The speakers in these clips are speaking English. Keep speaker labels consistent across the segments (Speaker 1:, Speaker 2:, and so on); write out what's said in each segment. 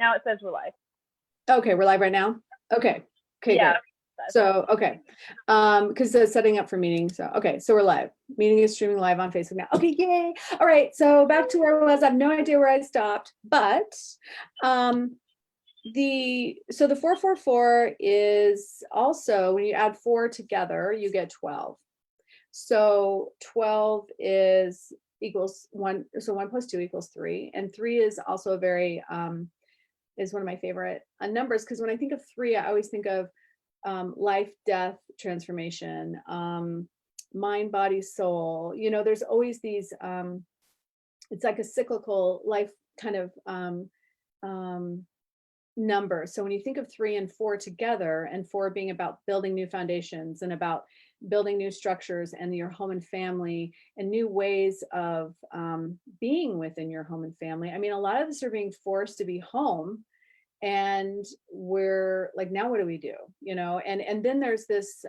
Speaker 1: Now it says we're live.
Speaker 2: Okay, we're live right now? Okay. Okay,
Speaker 1: Yeah.
Speaker 2: good. So, okay. Because it's setting up for meeting. So, okay, so we're live. Meeting is streaming live on Facebook now. Okay, yay. All right, so back to where I was. I have no idea where I stopped, but the 444 is also, when you add 4 together, you get 12. So 12 equals 1, so 1 plus 2 equals 3, and 3 is also a very is one of my favorite numbers, because when I think of 3, I always think of life, death, transformation, mind, body, soul. You know, there's always these, it's like a cyclical life kind of number. So when you think of 3 and 4 together, and 4 being about building new foundations and about building new structures and your home and family and new ways of being within your home and family. I mean, a lot of us are being forced to be home, and we're like, now what do we do? You know, and then there's this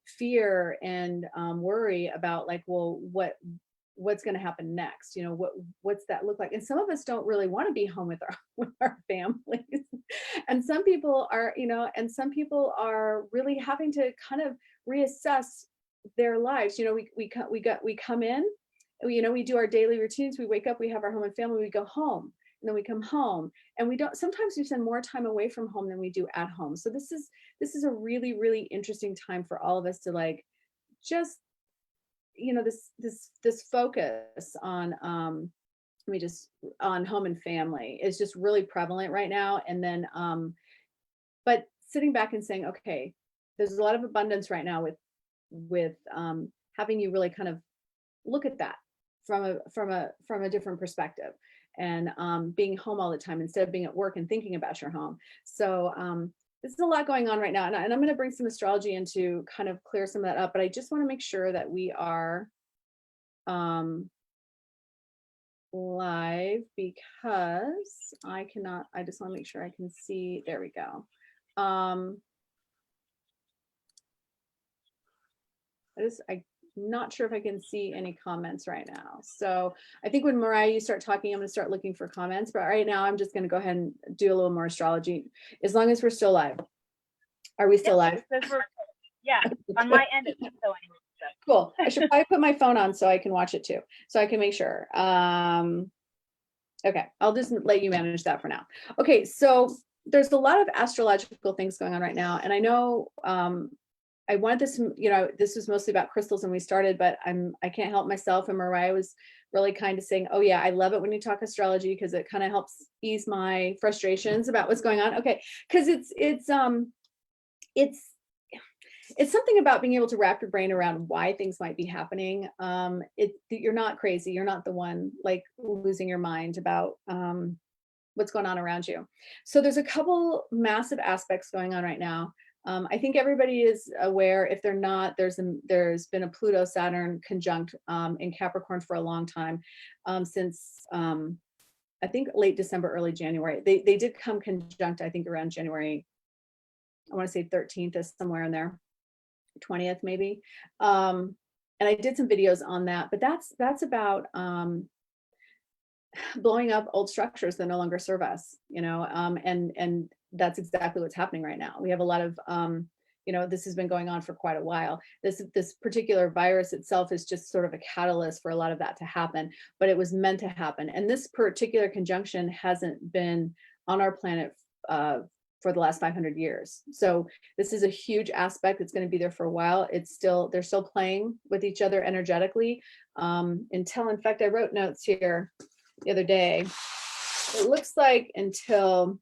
Speaker 2: fear and worry about like, well, what's going to happen next? You know, what's that look like? And some of us don't really want to be home with our families. And some people are, you know, and some people are really having to kind of reassess their lives. You know, we come in, you know, we do our daily routines, we wake up, we have our home and family, we go home, and then we come home, and sometimes we spend more time away from home than we do at home. So this is a really, really interesting time for all of us to like, just, you know, this focus on on home and family is just really prevalent right now. And then but sitting back and saying, okay, there's a lot of abundance right now with having you really kind of look at that from a different perspective, and being home all the time instead of being at work and thinking about your home. So there's a lot going on right now, and I'm going to bring some astrology in to kind of clear some of that up, but I just want to make sure that we are live, because I just want to make sure I can see. There we go. I'm not sure if I can see any comments right now. So I think when Marijah, you start talking, I'm going to start looking for comments, but right now I'm just going to go ahead and do a little more astrology, as long as we're still live. Are we still live?
Speaker 1: Yeah, on my end it's still live.
Speaker 2: Cool. I should probably put my phone on so I can watch it too, so I can make sure. Okay, I'll just let you manage that for now. Okay, so there's a lot of astrological things going on right now, and I know I wanted this, you know, this was mostly about crystals when we started, but I can't help myself, and Marijah was really kind of saying, oh yeah, I love it when you talk astrology, because it kind of helps ease my frustrations about what's going on. Okay, because it's something about being able to wrap your brain around why things might be happening. You're not crazy. You're not the one like losing your mind about what's going on around you. So there's a couple massive aspects going on right now. I think everybody is aware. If they're not, there's been a Pluto-Saturn conjunct in Capricorn for a long time, since I think late December, early January. They did come conjunct, I think, around January, I want to say 13th is somewhere in there, 20th maybe. And I did some videos on that, but that's about blowing up old structures that no longer serve us, you know, and that's exactly what's happening right now. We have a lot of, you know, this has been going on for quite a while. This particular virus itself is just sort of a catalyst for a lot of that to happen, but it was meant to happen. And this particular conjunction hasn't been on our planet for the last 500 years. So this is a huge aspect. It's going to be there for a while. They're still playing with each other energetically until, in fact, I wrote notes here the other day. It looks like until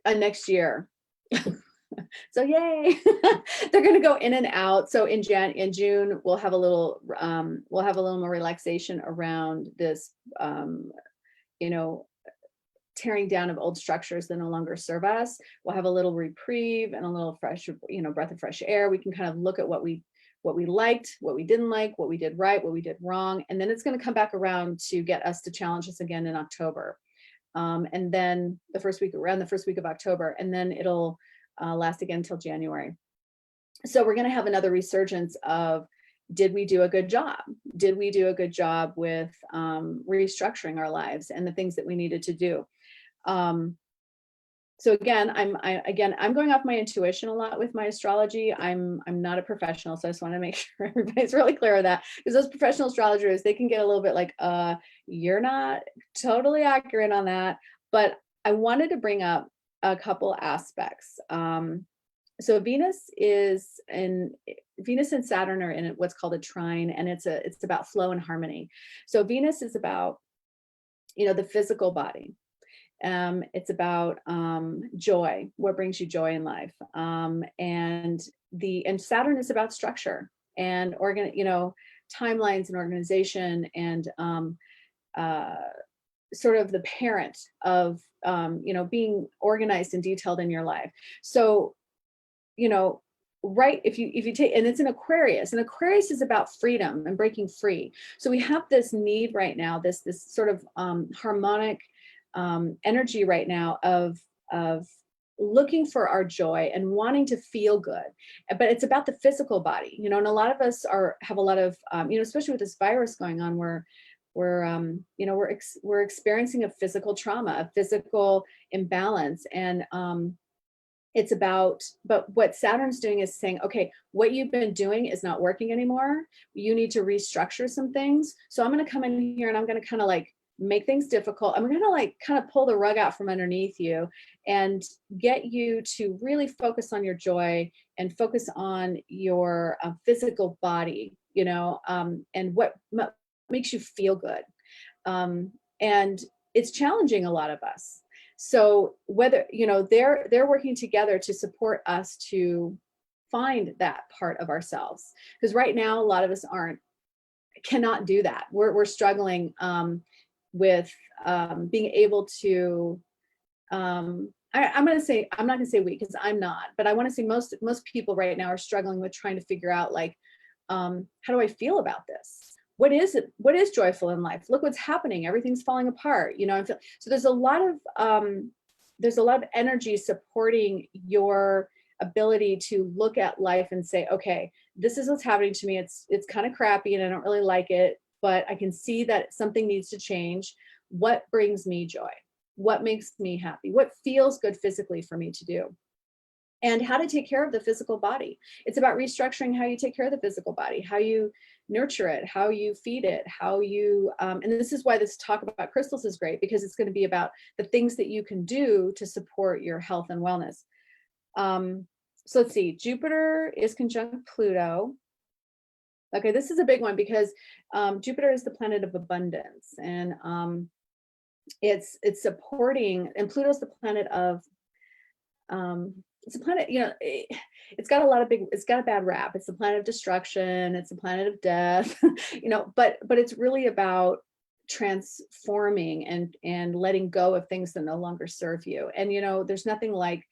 Speaker 2: next year. So yay. They're going to go in and out. So in June we'll have a little more relaxation around this you know, tearing down of old structures that no longer serve us. We'll have a little reprieve and a little fresh, you know, breath of fresh air. We can kind of look at what we liked, what we didn't like, what we did right, what we did wrong, and then it's going to come back around to get us to challenge us again in October. And then around the first week of October, and then it'll last again until January. So we're going to have another resurgence of did we do a good job? Did we do a good job with restructuring our lives and the things that we needed to do? So again, I'm going off my intuition a lot with my astrology. I'm not a professional, so I just want to make sure everybody's really clear of that, because those professional astrologers, they can get a little bit like, you're not totally accurate on that. But I wanted to bring up a couple aspects. So Venus and Saturn are in what's called a trine, and it's about flow and harmony. So Venus is about, the physical body. It's about joy, what brings you joy in life. And Saturn is about structure and timelines and organization, and sort of the parent of being organized and detailed in your life. So, right, if you take, and it's an Aquarius, and Aquarius is about freedom and breaking free. So we have this need right now, this sort of harmonic energy right now of looking for our joy and wanting to feel good. But it's about the physical body, and a lot of us have a lot of especially with this virus going on, we're experiencing a physical trauma, a physical imbalance. And it's about, but what Saturn's doing is saying, okay, what you've been doing is not working anymore. You need to restructure some things. So I'm going to come in here and I'm going to kind of like make things difficult. I'm going to like kind of pull the rug out from underneath you and get you to really focus on your joy and focus on your physical body, and what makes you feel good. And it's challenging a lot of us. So whether, they're working together to support us to find that part of ourselves. Because right now, a lot of us cannot do that. We're struggling with being able to, I'm not going to say we, because I'm not, but I want to say most people right now are struggling with trying to figure out, like, how do I feel about this? What is it? What is joyful in life? Look what's happening. Everything's falling apart. So there's a lot of energy supporting your ability to look at life and say, okay, this is what's happening to me. It's kind of crappy and I don't really like it, but I can see that something needs to change. What brings me joy? What makes me happy? What feels good physically for me to do? And how to take care of the physical body. It's about restructuring how you take care of the physical body, how you nurture it, how you feed it, how you, and this is why this talk about crystals is great, because it's going to be about the things that you can do to support your health and wellness. So let's see, Jupiter is conjunct Pluto. Okay, this is a big one because Jupiter is the planet of abundance, and it's supporting, and Pluto's the planet of, it's a planet, it's got a bad rap. It's the planet of destruction. It's the planet of death, but it's really about transforming and letting go of things that no longer serve you. And, there's nothing like,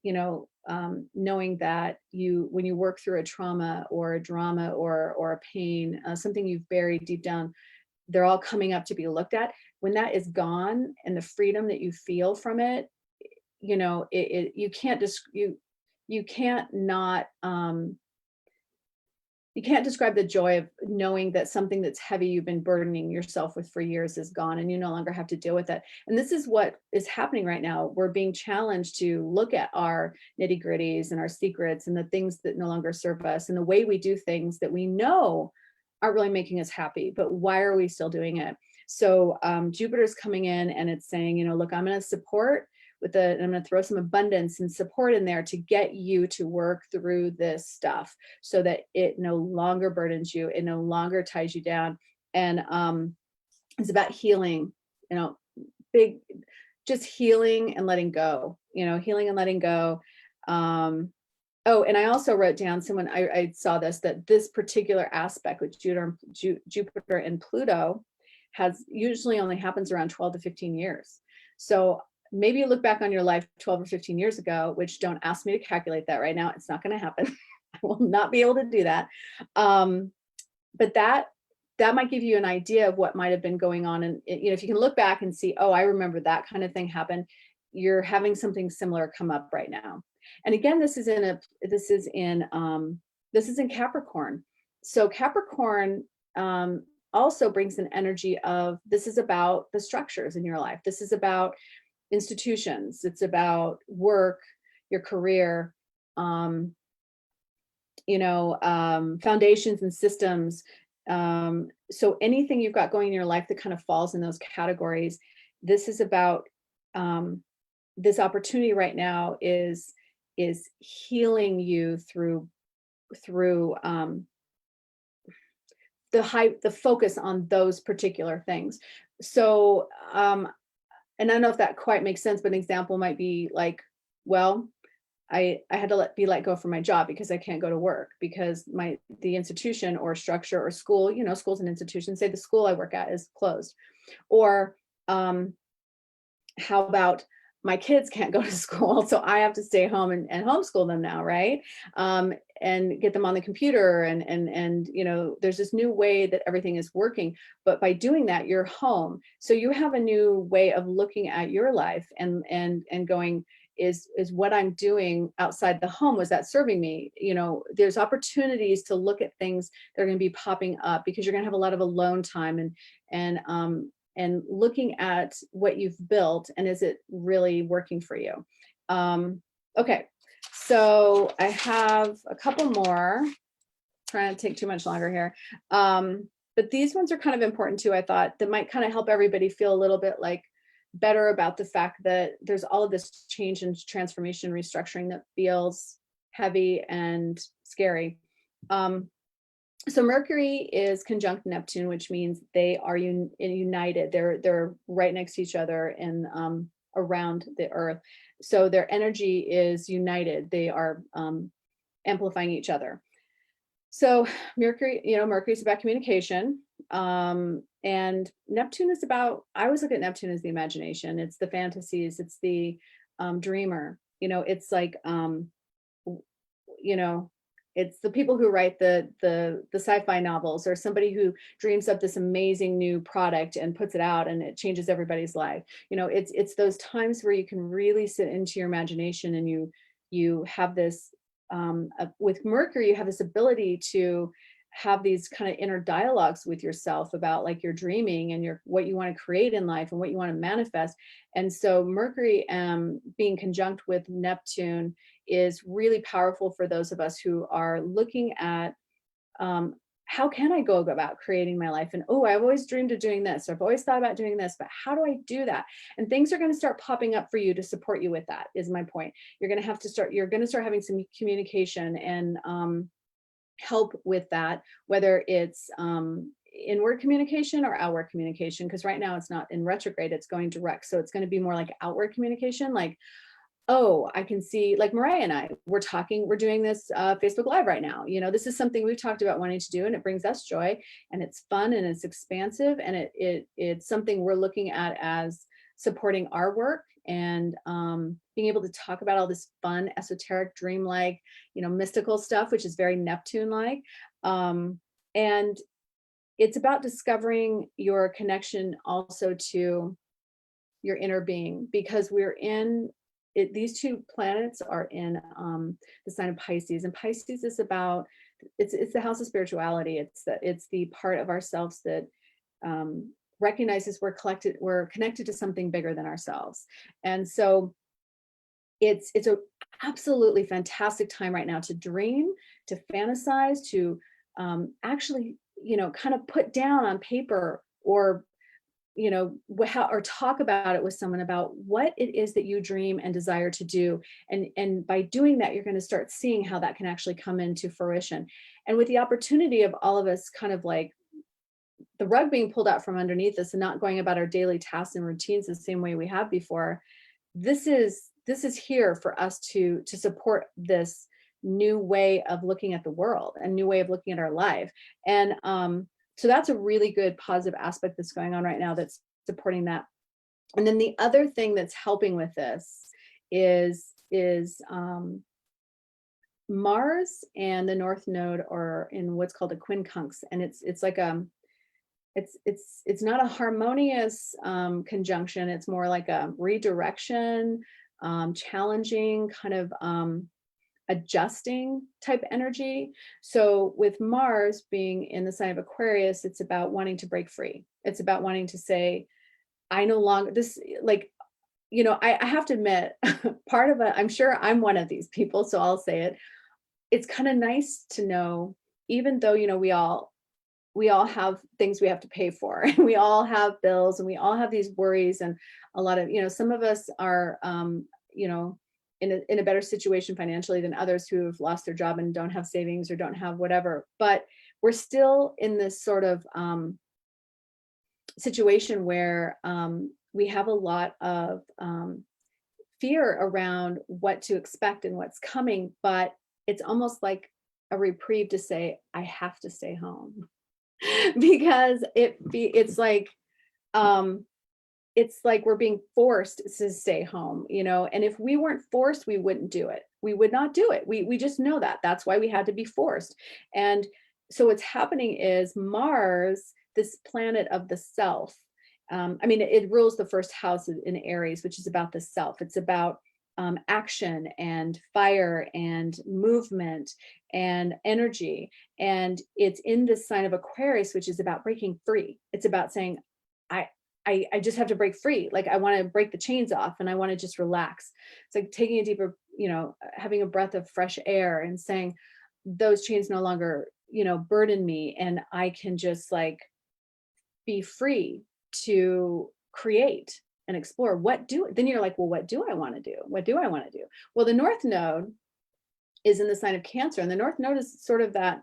Speaker 2: knowing that when you work through a trauma or a drama or a pain, something you've buried deep down, they're all coming up to be looked at. When that is gone and the freedom that you feel from it, you can't describe the joy of knowing that something that's heavy you've been burdening yourself with for years is gone, and you no longer have to deal with it. And this is what is happening right now. We're being challenged to look at our nitty-gritties and our secrets and the things that no longer serve us, and the way we do things that we know aren't really making us happy, but why are we still doing it? So Jupiter's coming in and it's saying, look, I'm going to support I'm going to throw some abundance and support in there to get you to work through this stuff so that it no longer burdens you. It no longer ties you down. And it's about healing, just healing and letting go, healing and letting go. And I also wrote down I saw that this particular aspect with Jupiter and Pluto usually only happens around 12 to 15 years. So maybe you look back on your life 12 or 15 years ago, which don't ask me to calculate that right now. It's not going to happen. I will not be able to do that. But that might give you an idea of what might have been going on. And if you can look back and see, oh, I remember that kind of thing happened, you're having something similar come up right now. And again, this is in Capricorn. So Capricorn also brings an energy of, this is about the structures in your life. This is about institutions. It's about work, your career, foundations and systems. So anything you've got going in your life that kind of falls in those categories, this is about, this opportunity right now is healing you through the focus on those particular things. So, and I don't know if that quite makes sense, but an example might be like, well, I had to be let go from my job because I can't go to work because the institution or structure or school, school's an institution, say the school I work at is closed. Or how about my kids can't go to school, so I have to stay home and homeschool them now, right? And get them on the computer, and there's this new way that everything is working. But by doing that, you're home, so you have a new way of looking at your life and going, is what I'm doing outside the home, was that serving me? There's opportunities to look at things that are going to be popping up because you're going to have a lot of alone time, and looking at what you've built and is it really working for you. Okay, so I have a couple more, trying to take too much longer here. But these ones are kind of important too, I thought, that might kind of help everybody feel a little bit like better about the fact that there's all of this change and transformation, restructuring that feels heavy and scary. So Mercury is conjunct Neptune, which means they are united. They're right next to each other and around the Earth. So their energy is united. They are amplifying each other. So Mercury is about communication. And Neptune is about, I always look at Neptune as the imagination. It's the fantasies. It's the dreamer. It's like, it's the people who write the sci-fi novels, or somebody who dreams up this amazing new product and puts it out and it changes everybody's life. It's those times where you can really sit into your imagination, and you have this, with Mercury, you have this ability to have these kind of inner dialogues with yourself about like your dreaming and what you want to create in life and what you want to manifest. And so Mercury being conjunct with Neptune is really powerful for those of us who are looking at how can I go about creating my life? And I've always dreamed of doing this, or I've always thought about doing this, but how do I do that? And things are going to start popping up for you to support you with that, is my point. You're going to start having some communication and help with that, whether it's inward communication or outward communication, because right now it's not in retrograde, it's going direct. So it's going to be more like outward communication, like, I can see, like Marijah and I, we're doing this Facebook Live right now. This is something we've talked about wanting to do, and it brings us joy, and it's fun, and it's expansive, and it's something we're looking at as supporting our work, and being able to talk about all this fun, esoteric, dreamlike, mystical stuff, which is very Neptune-like. And it's about discovering your connection also to your inner being, because these two planets are in the sign of Pisces, and Pisces is about, it's the house of spirituality. It's the part of ourselves that recognizes we're connected to something bigger than ourselves. And so it's a absolutely fantastic time right now to dream, to fantasize, to actually, kind of put down on paper, or or talk about it with someone about what it is that you dream and desire to do. And by doing that, you're going to start seeing how that can actually come into fruition. And with the opportunity of all of us kind of like the rug being pulled out from underneath us and not going about our daily tasks and routines the same way we have before, this is here for us to support this new way of looking at the world, and new way of looking at our life. And so that's a really good positive aspect that's going on right now that's supporting that. And then the other thing that's helping with this is Mars and the North Node are in what's called a quincunx, and it's like it's not a harmonious conjunction. It's more like a redirection, challenging kind of adjusting type energy. So with Mars being in the sign of Aquarius, it's about wanting to break free. It's about wanting to say, I no longer this, like, I have to admit, part of it, I'm sure I'm one of these people, so I'll say it. It's kind of nice to know, even though, we all have things we have to pay for, and we all have bills, and we all have these worries, and a lot of, some of us are, in a better situation financially than others who have lost their job and don't have savings or don't have whatever. But we're still in this sort of situation where we have a lot of fear around what to expect and what's coming, but it's almost like a reprieve to say, I have to stay home. Because it's like we're being forced to stay home, and if we weren't forced, we wouldn't do it. We would not do it. We just know that. That's why we had to be forced. And so what's happening is Mars, this planet of the self, it rules the first house in Aries, which is about the self. It's about action and fire and movement and energy. And it's in this sign of Aquarius, which is about breaking free. It's about saying, I just have to break free. Like, I want to break the chains off, and I want to just relax. It's like taking a deeper, having a breath of fresh air and saying, those chains no longer, burden me, and I can just like be free to create and explore. Then you're like, well, what do I want to do? What do I want to do? Well, the North Node is in the sign of Cancer, and the North Node is sort of that,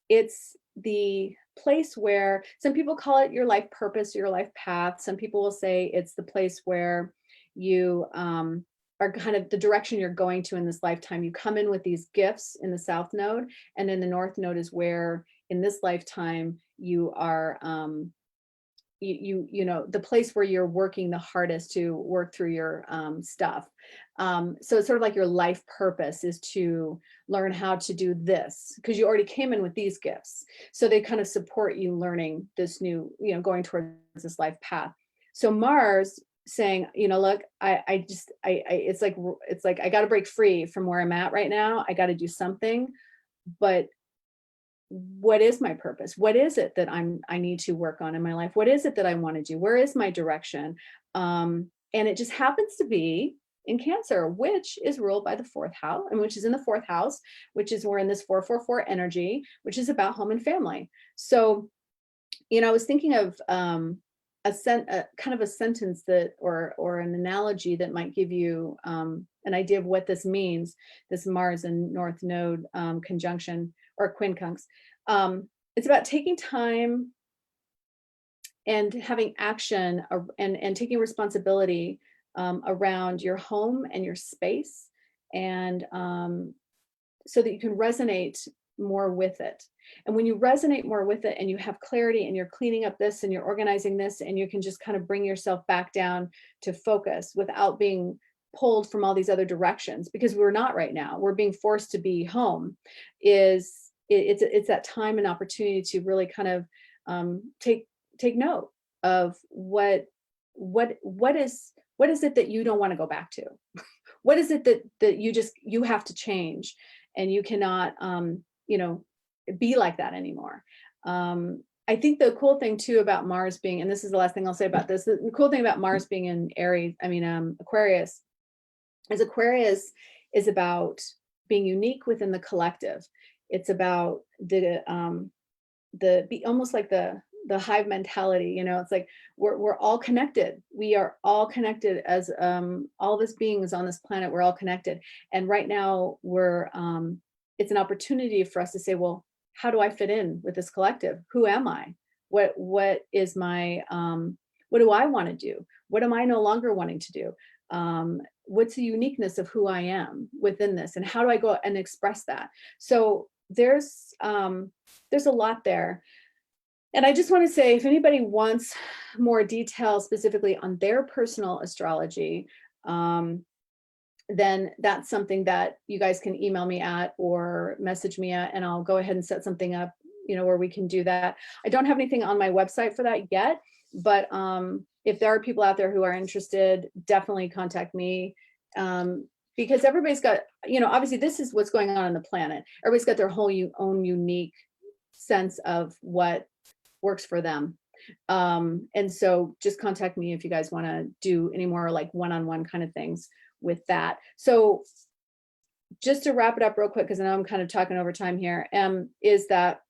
Speaker 2: it's the place where some people call it your life purpose, your life path. Some people will say it's the place where you are kind of the direction you're going to in this lifetime. You come in with these gifts in the South Node, and then the North Node is where in this lifetime you are the place where you're working the hardest to work through your stuff. So it's sort of like your life purpose is to learn how to do this, because you already came in with these gifts. So they kind of support you learning this new, going towards this life path. So Mars saying, look, it's like, I got to break free from where I'm at right now. I got to do something, but what is my purpose? What is it that I need to work on in my life? What is it that I want to do? Where is my direction? And it just happens to be in Cancer, which is ruled by the fourth house, and which is in the fourth house, which is we're in this 444 energy, which is about home and family. So, I was thinking of kind of a sentence that, or an analogy that might give you an idea of what this means, this Mars and North Node conjunction or quincunx. It's about taking time and having action and taking responsibility around your home and your space, and so that you can resonate more with it. And when you resonate more with it and you have clarity and you're cleaning up this and you're organizing this, and you can just kind of bring yourself back down to focus without being pulled from all these other directions, because we're not right now. We're being forced to be home. It's that time and opportunity to really kind of take note of what is it that you don't want to go back to? What is it that you have to change, and you cannot be like that anymore? I think the cool thing too about Mars being, and this is the last thing I'll say about this, the cool thing about Mars being in Aquarius, is Aquarius is about being unique within the collective. It's about almost like the hive mentality. It's like we're all connected. We are all connected as all of us beings on this planet. We're all connected, and right now it's an opportunity for us to say, well, how do I fit in with this collective? Who am I? What is my what do I want to do? What am I no longer wanting to do? What's the uniqueness of who I am within this, and how do I go and express that? So there's a lot there. And I just want to say, if anybody wants more detail specifically on their personal astrology, then that's something that you guys can email me at or message me at, and I'll go ahead and set something up, where we can do that. I don't have anything on my website for that yet, but if there are people out there who are interested, definitely contact me. because everybody's got, obviously this is what's going on the planet. Everybody's got their whole own unique sense of what works for them. And so just contact me if you guys want to do any more like one-on-one kind of things with that. So just to wrap it up real quick, because I know I'm kind of talking over time here, is that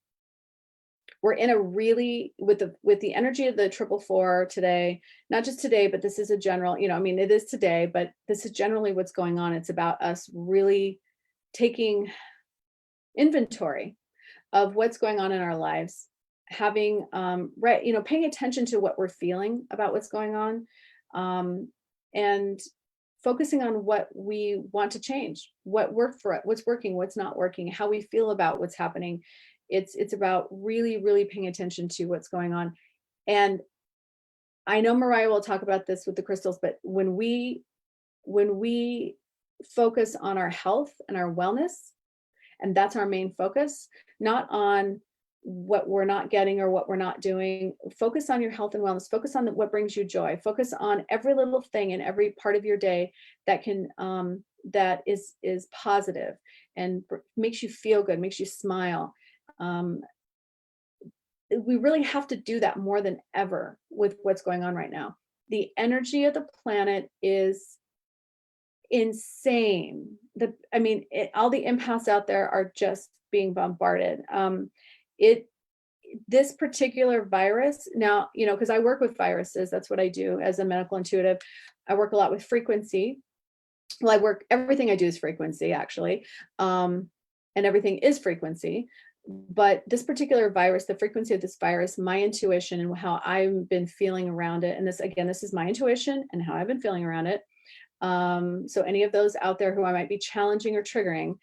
Speaker 2: we're in a really, with the energy of the 444 today, not just today, but this is a general, it is today, but this is generally what's going on. It's about us really taking inventory of what's going on in our lives, having, paying attention to what we're feeling about what's going on, and focusing on what we want to change, what worked for it, what's working, what's not working, how we feel about what's happening. It's about really, really paying attention to what's going on. And I know Marijah will talk about this with the crystals, but when we focus on our health and our wellness, and that's our main focus, not on what we're not getting or what we're not doing. Focus on your health and wellness. Focus on what brings you joy. Focus on every little thing in every part of your day that can that is positive and makes you feel good, makes you smile. We really have to do that more than ever with what's going on right now. The energy of the planet is insane. All the empaths out there are just being bombarded. This particular virus now, because I work with viruses, that's what I do as a medical intuitive. I work a lot with frequency. Well, everything I do is frequency, actually. And everything is frequency. But this particular virus, the frequency of this virus, my intuition and how I've been feeling around it, and this is my intuition and how I've been feeling around it. So any of those out there who I might be challenging or triggering,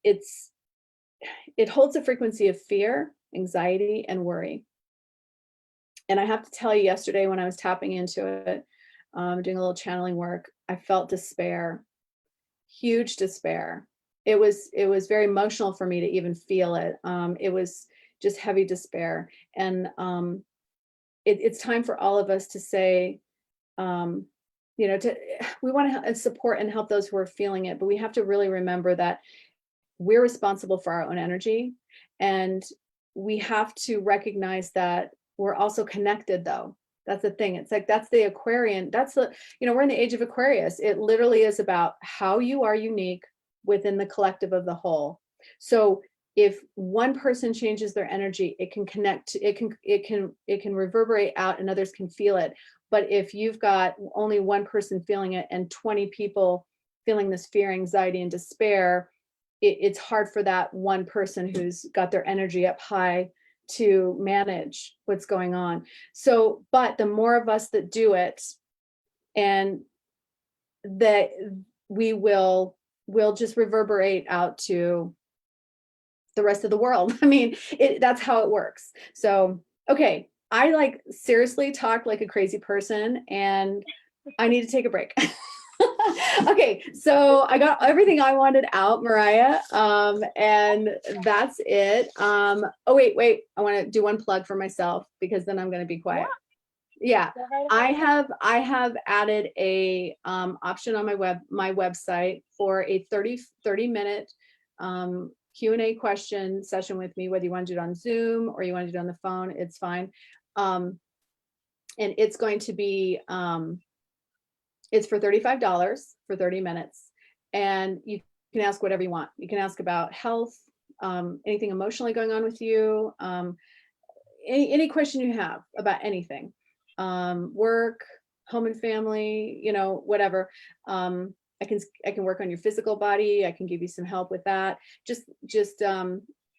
Speaker 2: it holds a frequency of fear, anxiety, and worry. And I have to tell you, yesterday when I was tapping into it, doing a little channeling work, I felt despair, huge despair. It was very emotional for me to even feel it. It was just heavy despair. And it's time for all of us to say, we want to support and help those who are feeling it, but we have to really remember that we're responsible for our own energy, and we have to recognize that we're also connected, though. That's the thing. It's like, that's the Aquarian. We're in the age of Aquarius. It literally is about how you are unique within the collective of the whole. So if one person changes their energy, it can connect, it can reverberate out and others can feel it. But if you've got only one person feeling it and 20 people feeling this fear, anxiety, and despair, it's hard for that one person who's got their energy up high to manage what's going on. So, but the more of us that do it, and that we will just reverberate out to the rest of the world. That's how it works. So, okay. I seriously talk like a crazy person, and I need to take a break. Okay, so I got everything I wanted out, Marijah, and that's it. Oh, wait, I want to do one plug for myself, because then I'm going to be quiet. Yeah, I have added a option on my website for a 30 minute Q&A question session with me, whether you want to do it on Zoom or you want to do it on the phone, it's fine. And it's going to be it's for $35 for 30 minutes. And you can ask whatever you want. You can ask about health, anything emotionally going on with you, any question you have about anything, work, home and family, whatever. I can work on your physical body. I can give you some help with that. Just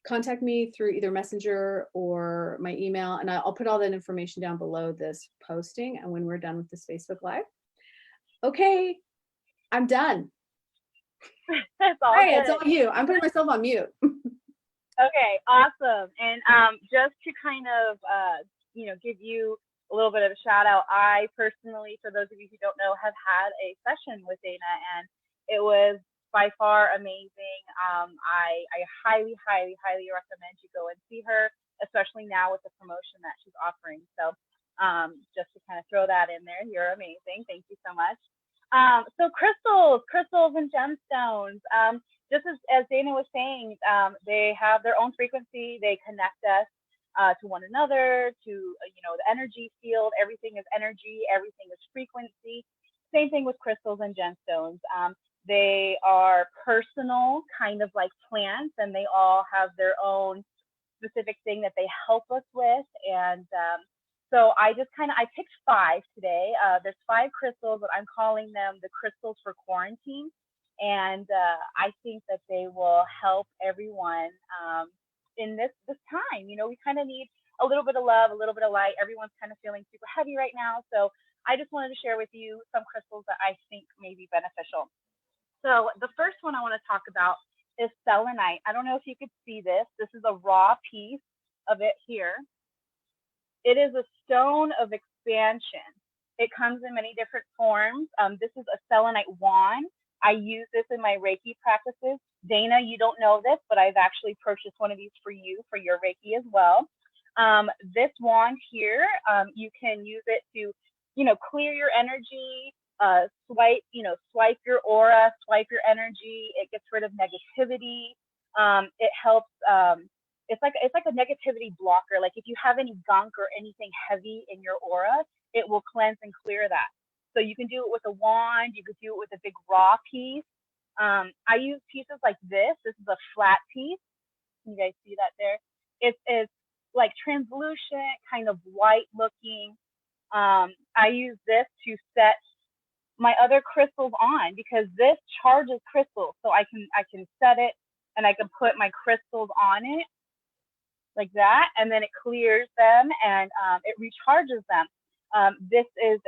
Speaker 2: contact me through either Messenger or my email, and I'll put all that information down below this posting. And when we're done with this Facebook Live. Okay, I'm done.
Speaker 1: That's all.
Speaker 2: Hey, it's all you. I'm putting myself on mute.
Speaker 1: Okay, awesome. And just to kind of, give you a little bit of a shout out, I personally, for those of you who don't know, have had a session with Dana, and it was by far amazing. I highly, highly, highly recommend you go and see her, especially now with the promotion that she's offering. So just to kind of throw that in there, you're amazing. Thank you so much. So crystals and gemstones. Just as Dana was saying, they have their own frequency. They connect us to one another, to the energy field. Everything is energy. Everything is frequency. Same thing with crystals and gemstones. They are personal, kind of like plants, and they all have their own specific thing that they help us with. And so I picked five today. There's five crystals, but I'm calling them the crystals for quarantine. And I think that they will help everyone in this time. We kind of need a little bit of love, a little bit of light. Everyone's kind of feeling super heavy right now. So I just wanted to share with you some crystals that I think may be beneficial. So the first one I want to talk about is selenite. I don't know if you could see this. This is a raw piece of it here. It is a stone of expansion. It comes in many different forms. This is a selenite wand. I use this in my Reiki practices. Dana, you don't know this, but I've actually purchased one of these for you for your Reiki as well. This wand here, you can use it to, clear your energy, swipe your aura, swipe your energy. It gets rid of negativity. It helps. It's like a negativity blocker. Like if you have any gunk or anything heavy in your aura, it will cleanse and clear that. So you can do it with a wand. You could do it with a big raw piece. I use pieces like this. This is a flat piece. Can you guys see that there? It's like translucent, kind of white looking. I use this to set my other crystals on because this charges crystals. So I can set it and I can put my crystals on it like that, and then it clears them and it recharges them. This is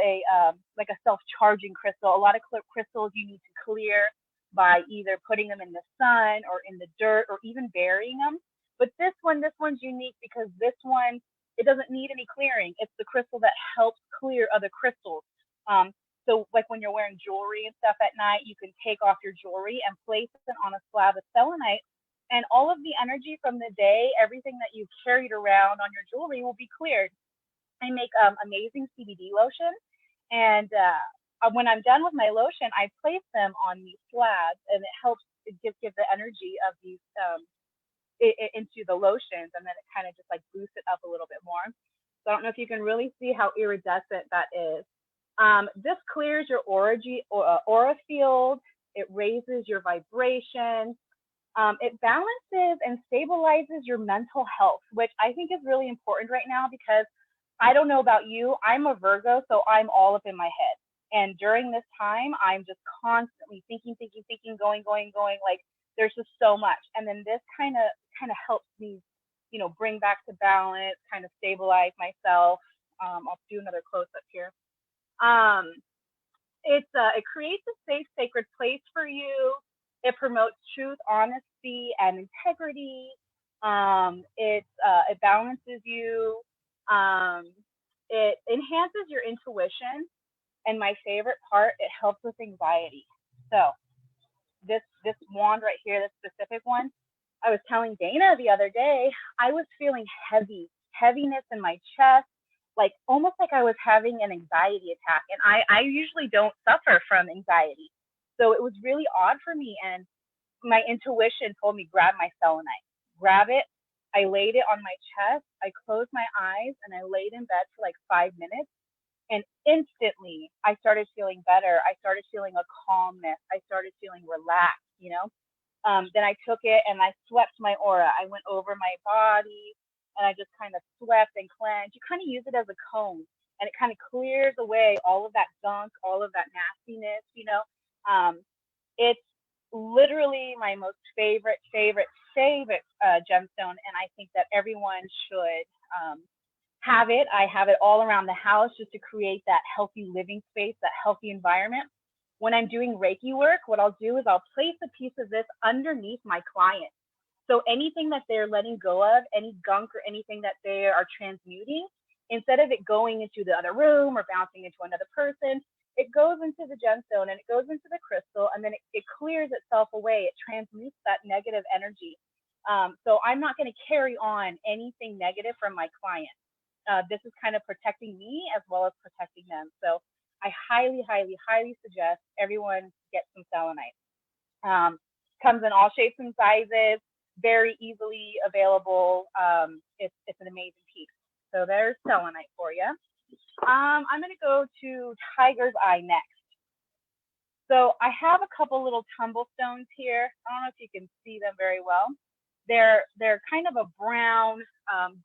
Speaker 1: like a self-charging crystal. A lot of crystals you need to clear by either putting them in the sun or in the dirt or even burying them. But this one's unique because this one, it doesn't need any clearing. It's the crystal that helps clear other crystals. So like when you're wearing jewelry and stuff at night, you can take off your jewelry and place it on a slab of selenite, and all of the energy from the day, everything that you've carried around on your jewelry will be cleared. I make amazing CBD lotion, and when I'm done with my lotion, I place them on these slabs, and it helps give the energy of these into the lotions, and then it kind of just like boosts it up a little bit more. So I don't know if you can really see how iridescent that is. This clears your aura field. It raises your vibration. It balances and stabilizes your mental health, which I think is really important right now because I don't know about you. I'm a Virgo, so I'm all up in my head. And during this time, I'm just constantly thinking, going. Like there's just so much. And then this kind of helps me, bring back to balance, kind of stabilize myself. I'll do another close up here. It creates a safe, sacred place for you. It promotes truth, honesty, and integrity. It balances you. It enhances your intuition. And my favorite part, it helps with anxiety. So this wand right here, this specific one, I was telling Dana the other day, I was feeling heaviness in my chest, like almost like I was having an anxiety attack. And I usually don't suffer from anxiety. So it was really odd for me. And my intuition told me, grab my selenite, grab it. I laid it on my chest. I closed my eyes and I laid in bed for like 5 minutes. And instantly I started feeling better. I started feeling a calmness. I started feeling relaxed, Then I took it and I swept my aura. I went over my body and I just kind of swept and cleansed. You kind of use it as a comb and it kind of clears away all of that gunk, all of that nastiness, It's literally my most favorite gemstone. And I think that everyone should have it. I have it all around the house just to create that healthy living space, that healthy environment. When I'm doing Reiki work, what I'll do is I'll place a piece of this underneath my client. So anything that they're letting go of, any gunk or anything that they are transmuting, instead of it going into the other room or bouncing into another person, it goes into the gemstone and it goes into the crystal, and then it clears itself away. It transmutes that negative energy. So I'm not going to carry on anything negative from my client. This is kind of protecting me as well as protecting them. So I highly, highly, highly suggest everyone get some selenite. Comes in all shapes and sizes, very easily available. It's an amazing piece. So there's selenite for you. I'm going to go to tiger's eye next. So I have a couple little tumble stones here. I don't know if you can see them very well. They're kind of a brown,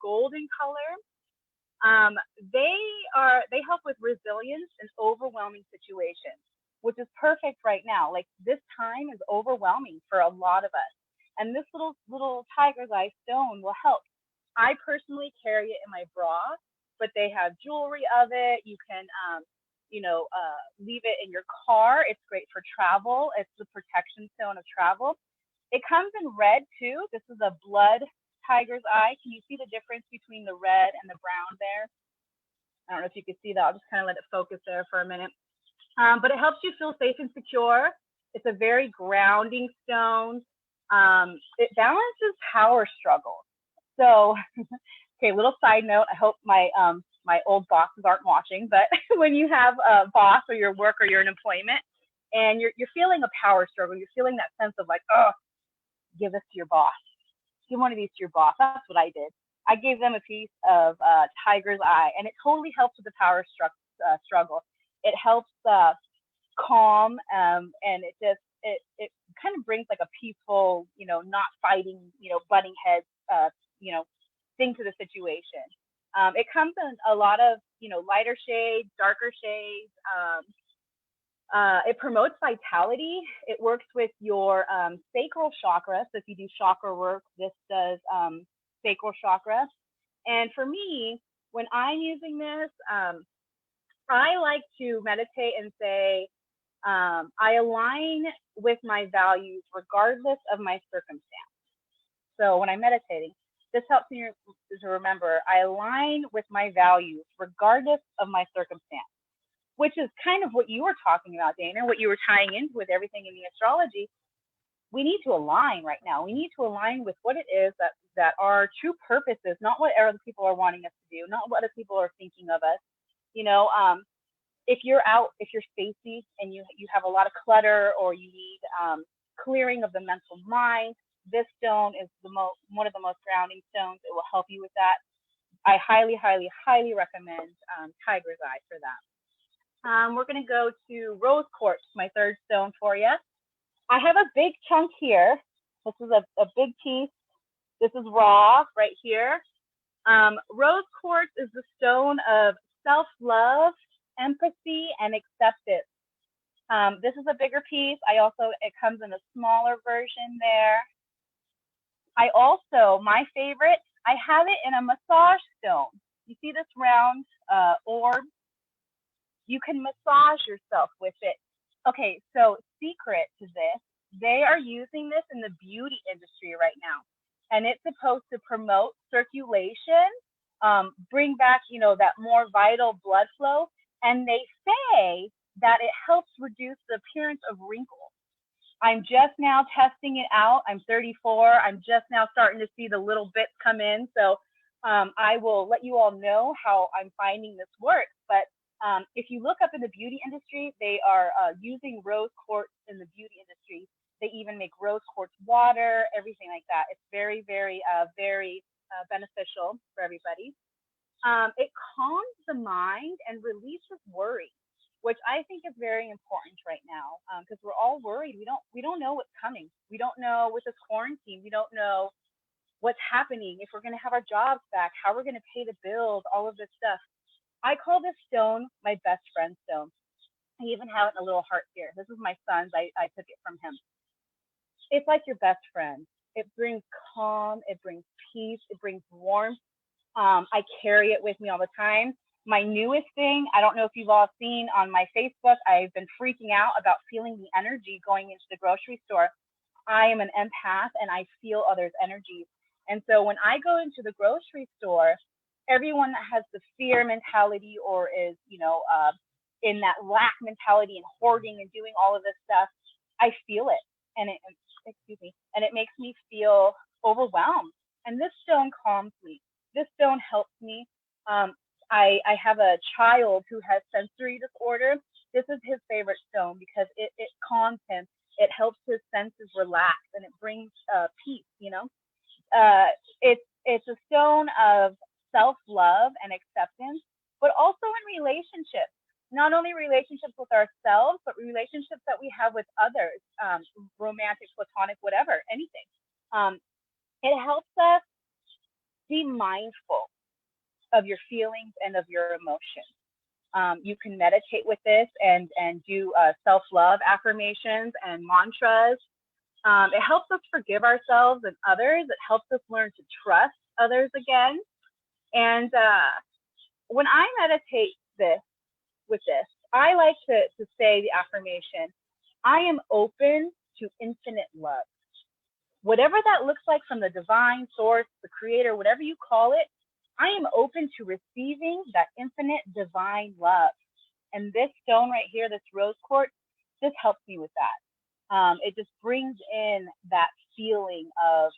Speaker 1: golden color. They help with resilience in overwhelming situations, which is perfect right now. Like this time is overwhelming for a lot of us, and this little tiger's eye stone will help. I personally carry it in my bra, but they have jewelry of it. You can leave it in your car. It's great for travel. It's the protection stone of travel. It comes in red too. This is a blood tiger's eye. Can you see the difference between the red and the brown there? I don't know if you can see that. I'll just kind of let it focus there for a minute. But it helps you feel safe and secure. It's a very grounding stone. It balances power struggles. So, okay, little side note. I hope my old bosses aren't watching, but when you have a boss or your work or you're in employment and you're feeling a power struggle, you're feeling that sense of like, oh, give this to your boss. Give one of these to your boss. That's what I did. I gave them a piece of tiger's eye, and it totally helps with the power struggle. It helps calm, and it kind of brings like a peaceful, not fighting, butting heads, thing to the situation. It comes in a lot of, lighter shades, darker shades. It promotes vitality. It works with your sacral chakra. So if you do chakra work, this does sacral chakra. And for me, when I'm using this, I like to meditate and say, I align with my values regardless of my circumstance. So when I'm meditating, this helps me to remember I align with my values regardless of my circumstance, which is kind of what you were talking about, Dana, what you were tying into with everything in the astrology. We need to align right now. We need to align with what it is that our true purpose is, not what other people are wanting us to do, not what other people are thinking of us. If you're spacey and you have a lot of clutter, or you need clearing of the mental mind, this stone is one of the most grounding stones. It will help you with that. I highly, highly, highly recommend tiger's eye for that. We're going to go to rose quartz, my third stone for you. I have a big chunk here. This is a big piece. This is raw right here. Rose quartz is the stone of self-love, empathy, and acceptance. This is a bigger piece. It comes in a smaller version there. My favorite, I have it in a massage stone. You see this round orb? You can massage yourself with it. Okay, so secret to this, they are using this in the beauty industry right now. And it's supposed to promote circulation, bring back, that more vital blood flow. And they say that it helps reduce the appearance of wrinkles. I'm just now testing it out. I'm 34. I'm just now starting to see the little bits come in. So I will let you all know how I'm finding this works. But if you look up in the beauty industry, they are using rose quartz in the beauty industry. They even make rose quartz water, everything like that. It's very, very, very beneficial for everybody. It calms the mind and releases worry, which I think is very important right now, because we're all worried. We don't know what's coming. We don't know with this quarantine. We don't know what's happening, if we're going to have our jobs back, how we're going to pay the bills, all of this stuff. I call this stone my best friend stone. I even have it in a little heart here. This is my son's. I took it from him. It's like your best friend. It brings calm. It brings peace. It brings warmth. I carry it with me all the time. My newest thing, I don't know if you've all seen on my Facebook, I've been freaking out about feeling the energy going into the grocery store. I am an empath and I feel others' energies. And so when I go into the grocery store, everyone that has the fear mentality or is, in that lack mentality and hoarding and doing all of this stuff, I feel it. And it makes me feel overwhelmed. And this stone calms me. This stone helps me. I have a child who has sensory disorder, this is his favorite stone because it calms him. It helps his senses relax and it brings peace, you know. It's a stone of self-love and acceptance, but also in relationships. Not only relationships with ourselves, but relationships that we have with others, romantic, platonic, whatever, anything. Um, it helps us be mindful of your feelings and of your emotions. You can meditate with this and do self-love affirmations and mantras. It helps us forgive ourselves and others. It helps us learn to trust others again. And when I meditate with this, I like to say the affirmation, I am open to infinite love. Whatever that looks like from the divine source, the creator, whatever you call it, I am open to receiving that infinite divine love. And this stone right here, this rose quartz, just helps me with that. It just brings in that feeling of,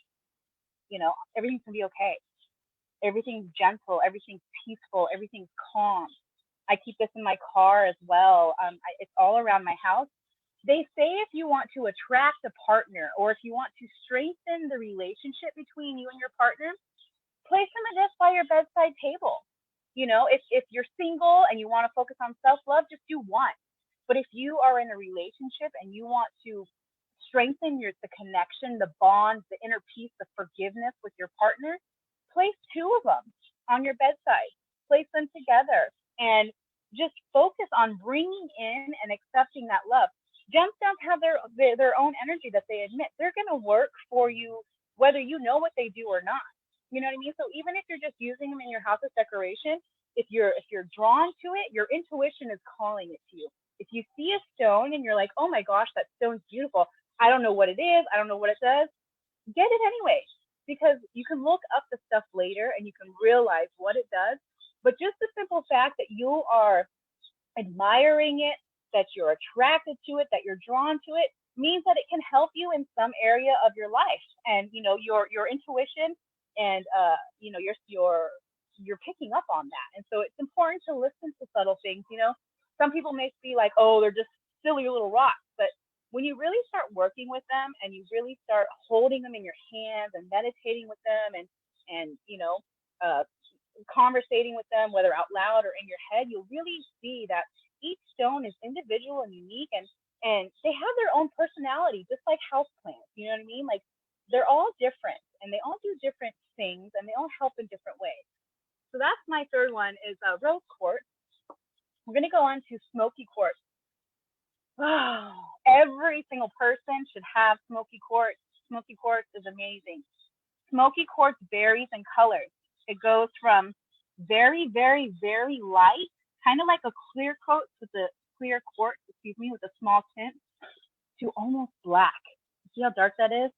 Speaker 1: you know, everything's gonna be okay. Everything's gentle, everything's peaceful, everything's calm. I keep this in my car as well. It's all around my house. They say if you want to attract a partner or if you want to strengthen the relationship between you and your partner, place some of this by your bedside table. You know, if you're single and you want to focus on self-love, just do one. But if you are in a relationship and you want to strengthen the connection, the bond, the inner peace, the forgiveness with your partner, place two of them on your bedside. Place them together and just focus on bringing in and accepting that love. Gemstones have their own energy that they emit. They're going to work for you whether you know what they do or not. You know what I mean? So even if you're just using them in your house as decoration, if you're drawn to it, your intuition is calling it to you. If you see a stone and you're like, oh my gosh, that stone's beautiful. I don't know what it is. I don't know what it does. Get it anyway, because you can look up the stuff later and you can realize what it does. But just the simple fact that you are admiring it, that you're attracted to it, that you're drawn to it, means that it can help you in some area of your life. And you know, your intuition and you know, you're picking up on that. And so it's important to listen to subtle things. You know, some people may be like, oh, they're just silly little rocks, but when you really start working with them and you really start holding them in your hands and meditating with them and you know, conversating with them, whether out loud or in your head, you'll really see that each stone is individual and unique, and they have their own personality, just like house plants. You know what I mean? Like, they're all different and they all do different things and they all help in different ways. So that's my third one, is rose quartz. We're going to go on to smoky quartz. Oh, every single person should have smoky quartz. Smoky quartz is amazing. Smoky quartz varies in colors. It goes from very, very, very light, kind of like a clear quartz with a with a small tint, to almost black. See how dark that is?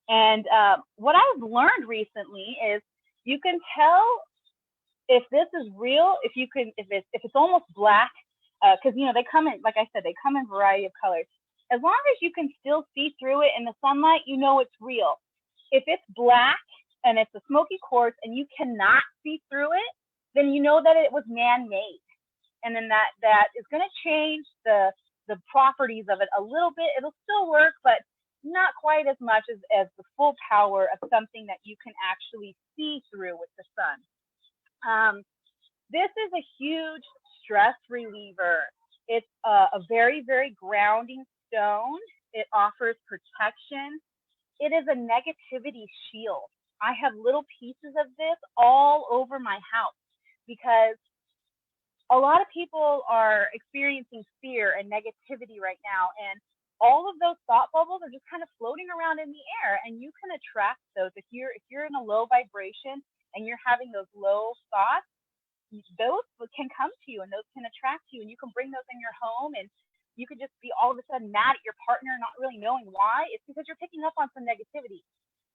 Speaker 1: And what I've learned recently is you can tell if this is real, if it's almost black, because you know, they come in, like I said, they come in a variety of colors. As long as you can still see through it in the sunlight, you know it's real. If it's black and it's a smoky quartz and you cannot see through it, then you know that it was man-made. And then that is going to change the properties of it a little bit. It'll still work, but not quite as much as the full power of something that you can actually see through with the sun. This is a huge stress reliever. It's a very, very grounding stone. It offers protection. It is a negativity shield. I have little pieces of this all over my house because a lot of people are experiencing fear and negativity right now, and all of those thought bubbles are just kind of floating around in the air, and you can attract those. If you're in a low vibration and you're having those low thoughts, those can come to you and those can attract you, and you can bring those in your home, and you could just be all of a sudden mad at your partner, not really knowing why. It's because you're picking up on some negativity.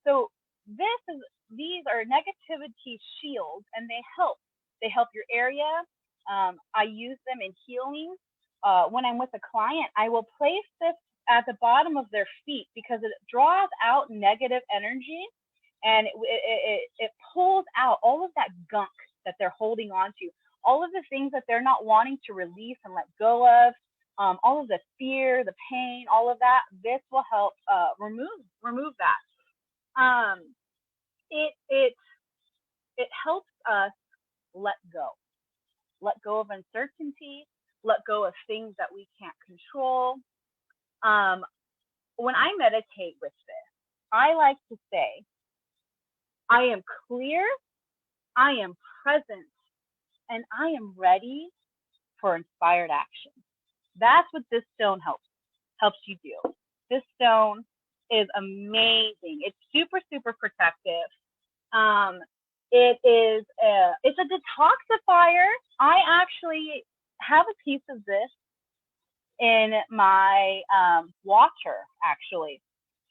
Speaker 1: So these are negativity shields, and they help your area. I use them in healing. When I'm with a client, I will place this at the bottom of their feet because it draws out negative energy, and it pulls out all of that gunk that they're holding on to, all of the things that they're not wanting to release and let go of, all of the fear, the pain, all of that. This will help remove that. It it it helps us let let go of uncertainty, let go of things that we can't control. Um, when I meditate with this, I like to say, I am clear, I am present, and I am ready for inspired action. That's what this stone helps you do. This stone is amazing. It's super, super protective. Um, it's a detoxifier. I actually have a piece of this in my water. Actually,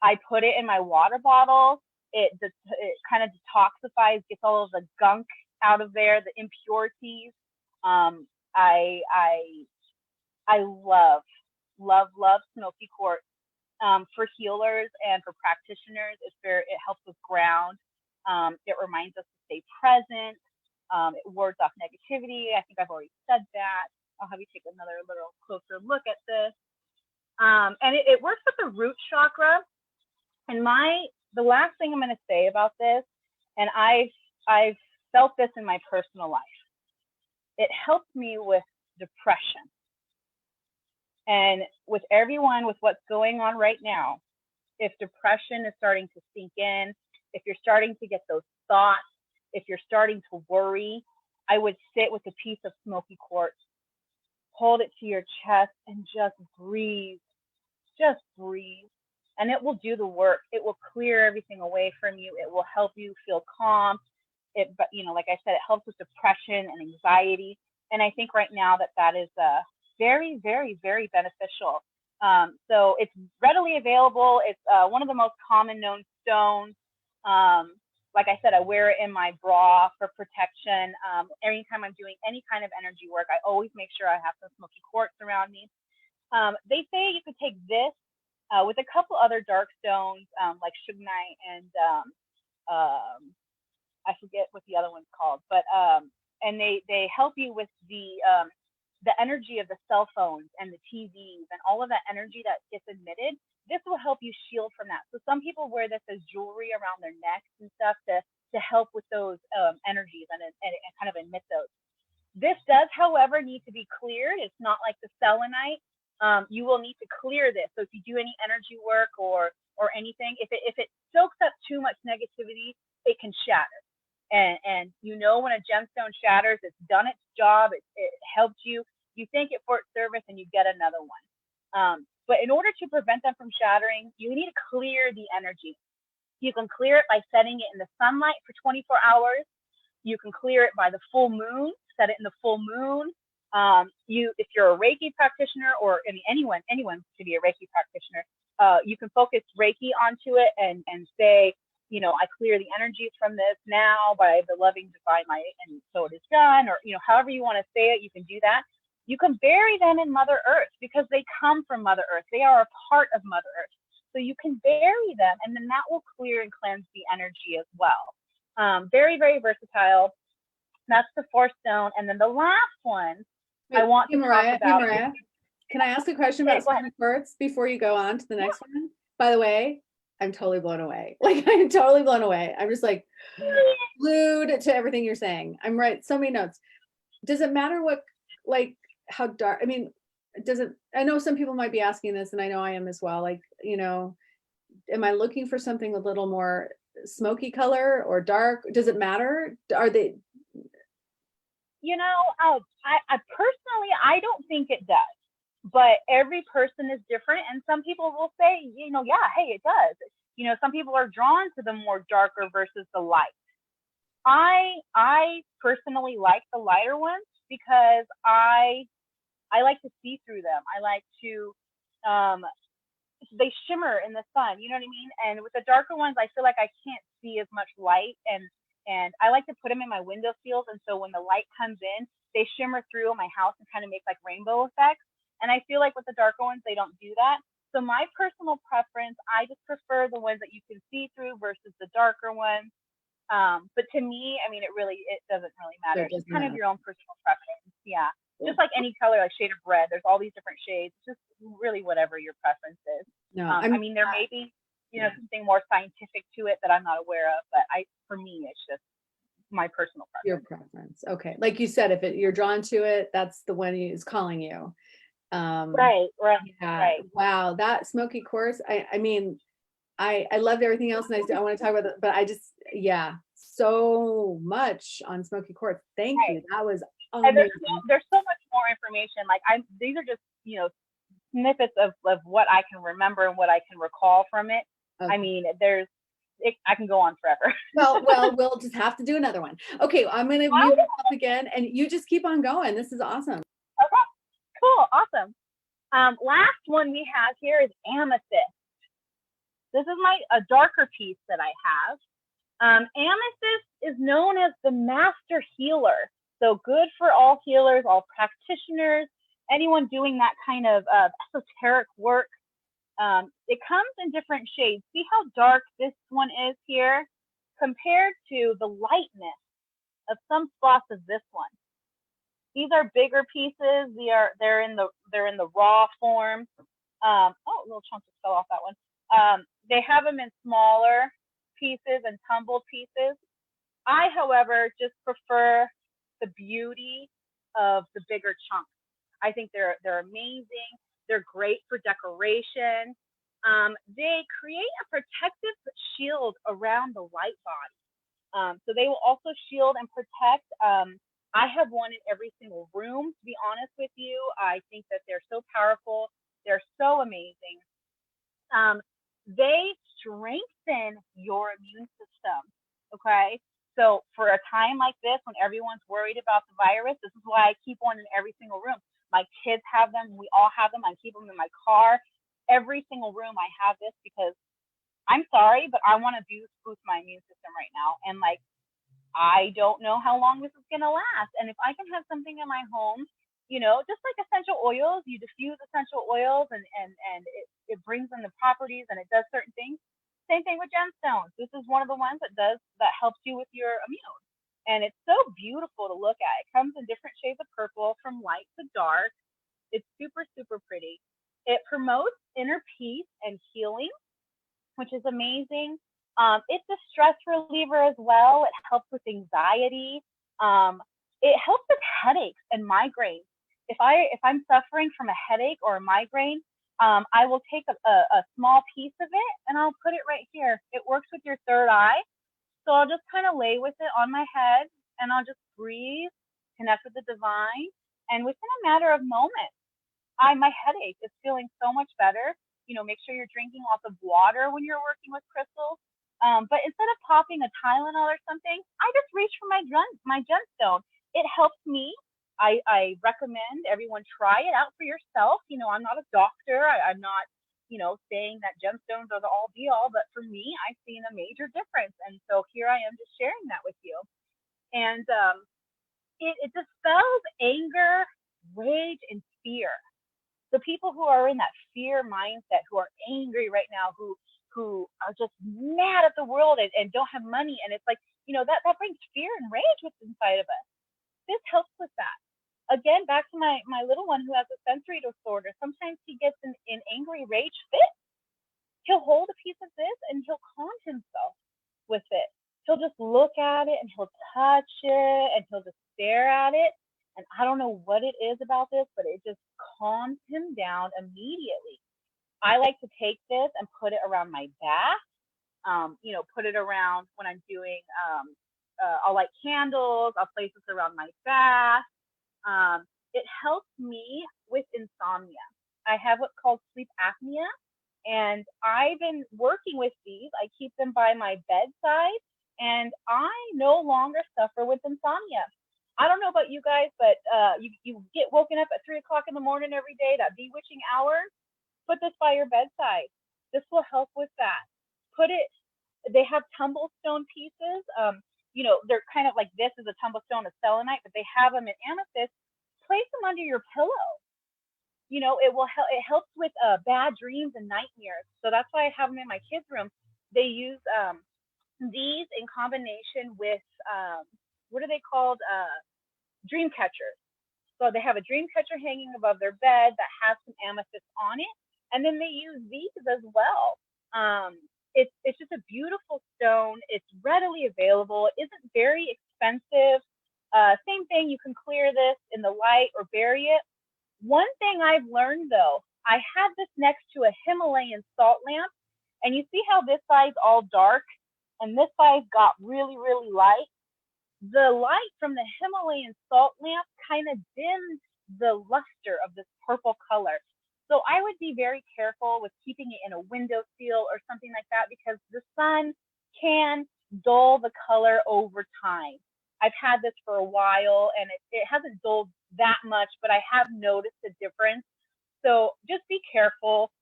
Speaker 1: I put it in my water bottle. It kind of detoxifies, gets all of the gunk out of there, the impurities. Um, I I I love smoky quartz for healers and for practitioners. It helps with ground. It reminds us to stay present. It wards off negativity. I think I've already said that. I'll have you take another little closer look at this. And it works with the root chakra. And the last thing I'm going to say about this, and I've felt this in my personal life. It helps me with depression. And with everyone, with what's going on right now, if depression is starting to sink in, if you're starting to get those thoughts, if you're starting to worry, I would sit with a piece of smoky quartz, hold it to your chest, and just breathe. Just breathe. And it will do the work. It will clear everything away from you. It will help you feel calm. But like I said, it helps with depression and anxiety. And I think right now that is very, very, very beneficial. So it's readily available. It's one of the most common known stones. Like I said, I wear it in my bra for protection. Anytime I'm doing any kind of energy work, I always make sure I have some smoky quartz around me. They say you could take this with a couple other dark stones like Shugnite and I forget what the other one's called, but and they help you with the energy of the cell phones and the TVs and all of that energy that gets emitted. This will help you shield from that. So some people wear this as jewelry around their necks and stuff to help with those energies and kind of emit those. This does, however, need to be cleared. It's not like the selenite. You will need to clear this. So if you do any energy work or anything, if it soaks up too much negativity, it can shatter. And when a gemstone shatters, it's done its job. It helped you. You thank it for its service, and you get another one. But in order to prevent them from shattering, you need to clear the energy. You can clear it by setting it in the sunlight for 24 hours. You can clear it by the full moon. Set it in the full moon. If you're a Reiki practitioner, or anyone could be a Reiki practitioner, you can focus Reiki onto it and say, I clear the energies from this now by the loving divine light, and so it is done, or however you want to say it, you can do that. You can bury them in Mother Earth because they come from Mother Earth. They are a part of Mother Earth. So you can bury them, and then that will clear and cleanse the energy as well. Very, very versatile. That's the fourth stone. And then the last one I want to talk about.
Speaker 2: Hey, Marijah, can I ask a question about smoky quartz before you go on to the next one? By the way, I'm totally blown away. I'm totally blown away. I'm just glued to everything you're saying. I'm right. So many notes. Does it matter how dark? I mean, I know some people might be asking this, and I know I am as well. Am I looking for something a little more smoky color or dark? Does it matter? Are they?
Speaker 1: I personally, I don't think it does. But every person is different, and some people will say, yeah, hey, it does. Some people are drawn to the more darker versus the light. I personally like the lighter ones because I like to see through them. I like to they shimmer in the sun, you know what I mean? And with the darker ones, I feel like I can't see as much light, and I like to put them in my window sills, and so when the light comes in, they shimmer through my house and kind of make like rainbow effects. And I feel like with the darker ones, they don't do that. So my personal preference, I just prefer the ones that you can see through versus the darker ones. But to me, I mean, it doesn't really
Speaker 2: So
Speaker 1: matter.
Speaker 2: it
Speaker 1: It's
Speaker 2: doesn't
Speaker 1: kind of
Speaker 2: matter.
Speaker 1: your own personal preference. Yeah.
Speaker 2: Cool.
Speaker 1: Just like any color, like shade of red, there's all these different shades. Just really whatever your preference is.
Speaker 2: No,
Speaker 1: I mean, there may be, something more scientific to it that I'm not aware of, but for me, it's just my personal
Speaker 2: your
Speaker 1: preference.
Speaker 2: preference. Okay. Like you said, if you're drawn to it, that's the one is calling you.
Speaker 1: Right, right,
Speaker 2: Yeah.
Speaker 1: right.
Speaker 2: Wow. That smoky quartz. I mean, I loved everything else, and I want to talk about it, but I just, yeah, so much on smoky quartz. Thank
Speaker 1: Right.
Speaker 2: you. That was
Speaker 1: And
Speaker 2: amazing.
Speaker 1: there's so much more information. Like these are just snippets of what I can remember and what I can recall from it. I
Speaker 2: Okay.
Speaker 1: mean, I can go on forever.
Speaker 2: Well, we'll just have to do another one. Okay, I'm going to mute myself again, and you just keep on going. This is awesome.
Speaker 1: Okay, cool, awesome. Last one we have here is amethyst. This is a darker piece that I have. Amethyst is known as the master healer. So good for all healers, all practitioners, anyone doing that kind of esoteric work. It comes in different shades. See how dark this one is here compared to the lightness of some spots of this one. These are bigger pieces. They're in the raw form. A little chunk just fell off that one. They have them in smaller pieces and tumbled pieces. I, however, just prefer the beauty of the bigger chunks. I think they're amazing. They're great for decoration. They create a protective shield around the light body. So they will also shield and protect. I have one in every single room, to be honest with you. I think that they're so powerful. They're so amazing. They strengthen your immune system. Okay. So for a time like this, when everyone's worried about the virus, this is why I keep one in every single room. My kids have them. We all have them. I keep them in my car. Every single room I have this because I'm sorry, but I want to boost my immune system right now. And I don't know how long this is going to last. And if I can have something in my home, just like essential oils, you diffuse essential oils and it brings in the properties and it does certain things. Same thing with gemstones. This is one of the ones that helps you with your immune. And it's so beautiful to look at. It comes in different shades of purple from light to dark. It's super, super pretty. It promotes inner peace and healing, which is amazing. It's a stress reliever as well. It helps with anxiety. It helps with headaches and migraines. If I'm suffering from a headache or a migraine, I will take a small piece of it and I'll put it right here. It works with your third eye. So I'll just kind of lay with it on my head and I'll just breathe, connect with the divine. And within a matter of moments, my headache is feeling so much better. Make sure you're drinking lots of water when you're working with crystals. But instead of popping a Tylenol or something, I just reach for my gemstone. It helps me. I recommend everyone try it out for yourself. I'm not a doctor. I'm not, saying that gemstones are the all be all, but for me, I've seen a major difference. And so here I am just sharing that with you. And it dispels anger, rage, and fear. The people who are in that fear mindset, who are angry right now, who are just mad at the world and don't have money, and it's like, that brings fear and rage what's inside of us. This helps with that. Again, back to my little one who has a sensory disorder. Sometimes he gets in angry rage fit. He'll hold a piece of this and he'll calm himself with it. He'll just look at it and he'll touch it and he'll just stare at it. And I don't know what it is about this, but it just calms him down immediately. I like to take this and put it around my bath. Put it around when I'm doing. I'll light candles. I'll place this around my bath. It helps me with insomnia. I have what's called sleep apnea, and I've been working with these. I keep them by my bedside, and I no longer suffer with insomnia. I don't know about you guys, but you get woken up at 3 o'clock in the morning every day, that bewitching hour. Put this by your bedside. This will help with that. They have tumblestone pieces. They're kind of like this is a tumblestone of selenite, but they have them in amethyst. Place them under your pillow. It will help. It helps with bad dreams and nightmares. So that's why I have them in my kids' room. They use these in combination with, what are they called? Dream catchers. So they have a dream catcher hanging above their bed that has some amethyst on it, and then they use these as well. It's just a beautiful stone. It's readily available. It isn't very expensive. Same thing, you can clear this in the light or bury it. One thing I've learned though, I had this next to a Himalayan salt lamp, and you see how this side's all dark and this side got really, really light. The light from the Himalayan salt lamp kind of dimmed the luster of this purple color. So I would be very careful with keeping it in a window seal or something like that, because the sun can dull the color over time. I've had this for a while and it hasn't dulled that much, but I have noticed a difference. So just be careful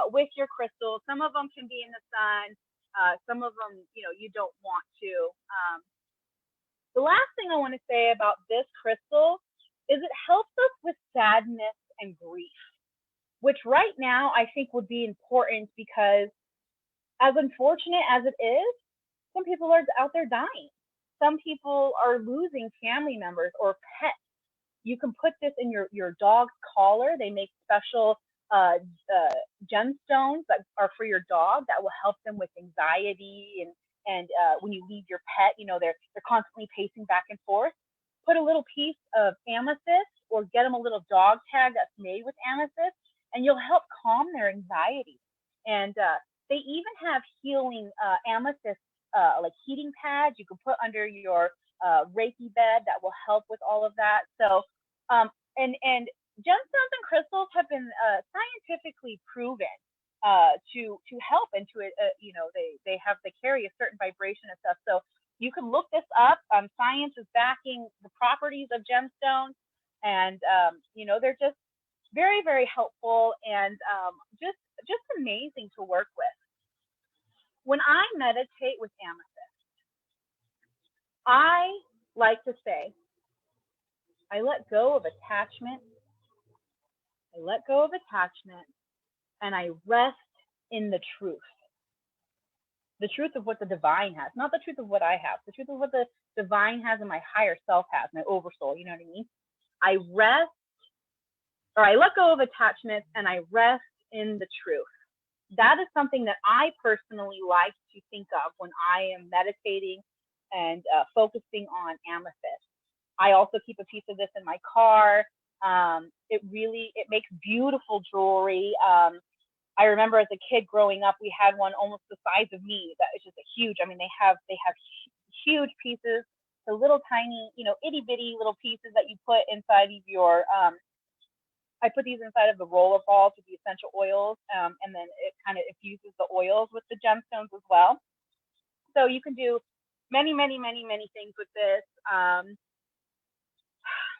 Speaker 1: with your crystals. Some of them can be in the sun. Some of them, you don't want to. The last thing I want to say about this crystal is it helps us with sadness and grief, which right now I think would be important, because as unfortunate as it is, some people are out there dying. Some people are losing family members or pets. You can put this in your dog's collar. They make special gemstones that are for your dog that will help them with anxiety, and when you leave your pet, they're constantly pacing back and forth. Put a little piece of amethyst or get them a little dog tag that's made with amethyst, and you'll help calm their anxiety. And they even have healing amethyst like heating pads you can put under your Reiki bed that will help with all of that. So, and gemstones and crystals have been scientifically proven to help and to they carry a certain vibration and stuff. So you can look this up. Science is backing the properties of gemstones, and they're just very, very helpful, and just amazing to work with. When I meditate with amethyst, I like to say, I let go of attachment. I let go of attachment, and I rest in the truth. The truth of what the divine has, not the truth of what I have, the truth of what the divine has and my higher self has, my oversoul, you know what I mean? I rest, or I let go of attachments and I rest in the truth. That is something that I personally like to think of when I am meditating and focusing on amethyst. I also keep a piece of this in my car. It makes beautiful jewelry. I remember as a kid growing up, we had one almost the size of me. That is just a huge. I mean, they have huge pieces, the little tiny, itty bitty little pieces that you put inside of your. I put these inside of the roller balls with the essential oils, and then it kind of infuses the oils with the gemstones as well. So you can do many, many, many, many things with this.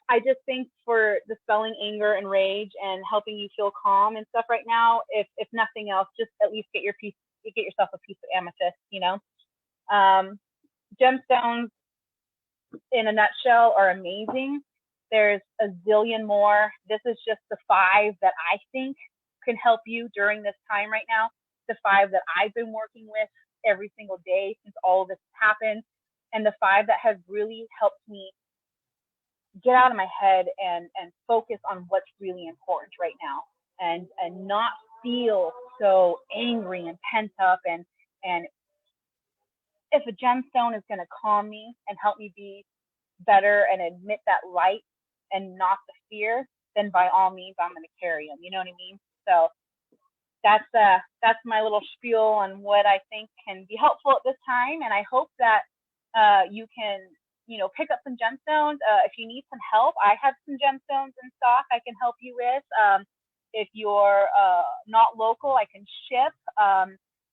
Speaker 1: I just think for dispelling anger and rage and helping you feel calm and stuff right now, if nothing else, just at least get yourself a piece of amethyst, Gemstones in a nutshell are amazing. There's a zillion more. This is just the 5 that I think can help you during this time right now. The 5 that I've been working with every single day since all of this happened, and the 5 that have really helped me get out of my head and focus on what's really important right now, and not feel so angry and pent up, and if a gemstone is going to calm me and help me be better and admit that light and not the fear, then by all means I'm going to carry them, you know what I mean? So that's my little spiel on what I think can be helpful at this time, and I hope that you can pick up some gemstones. If you need some help, I have some gemstones in stock I can help you with. If you're not local, I can ship.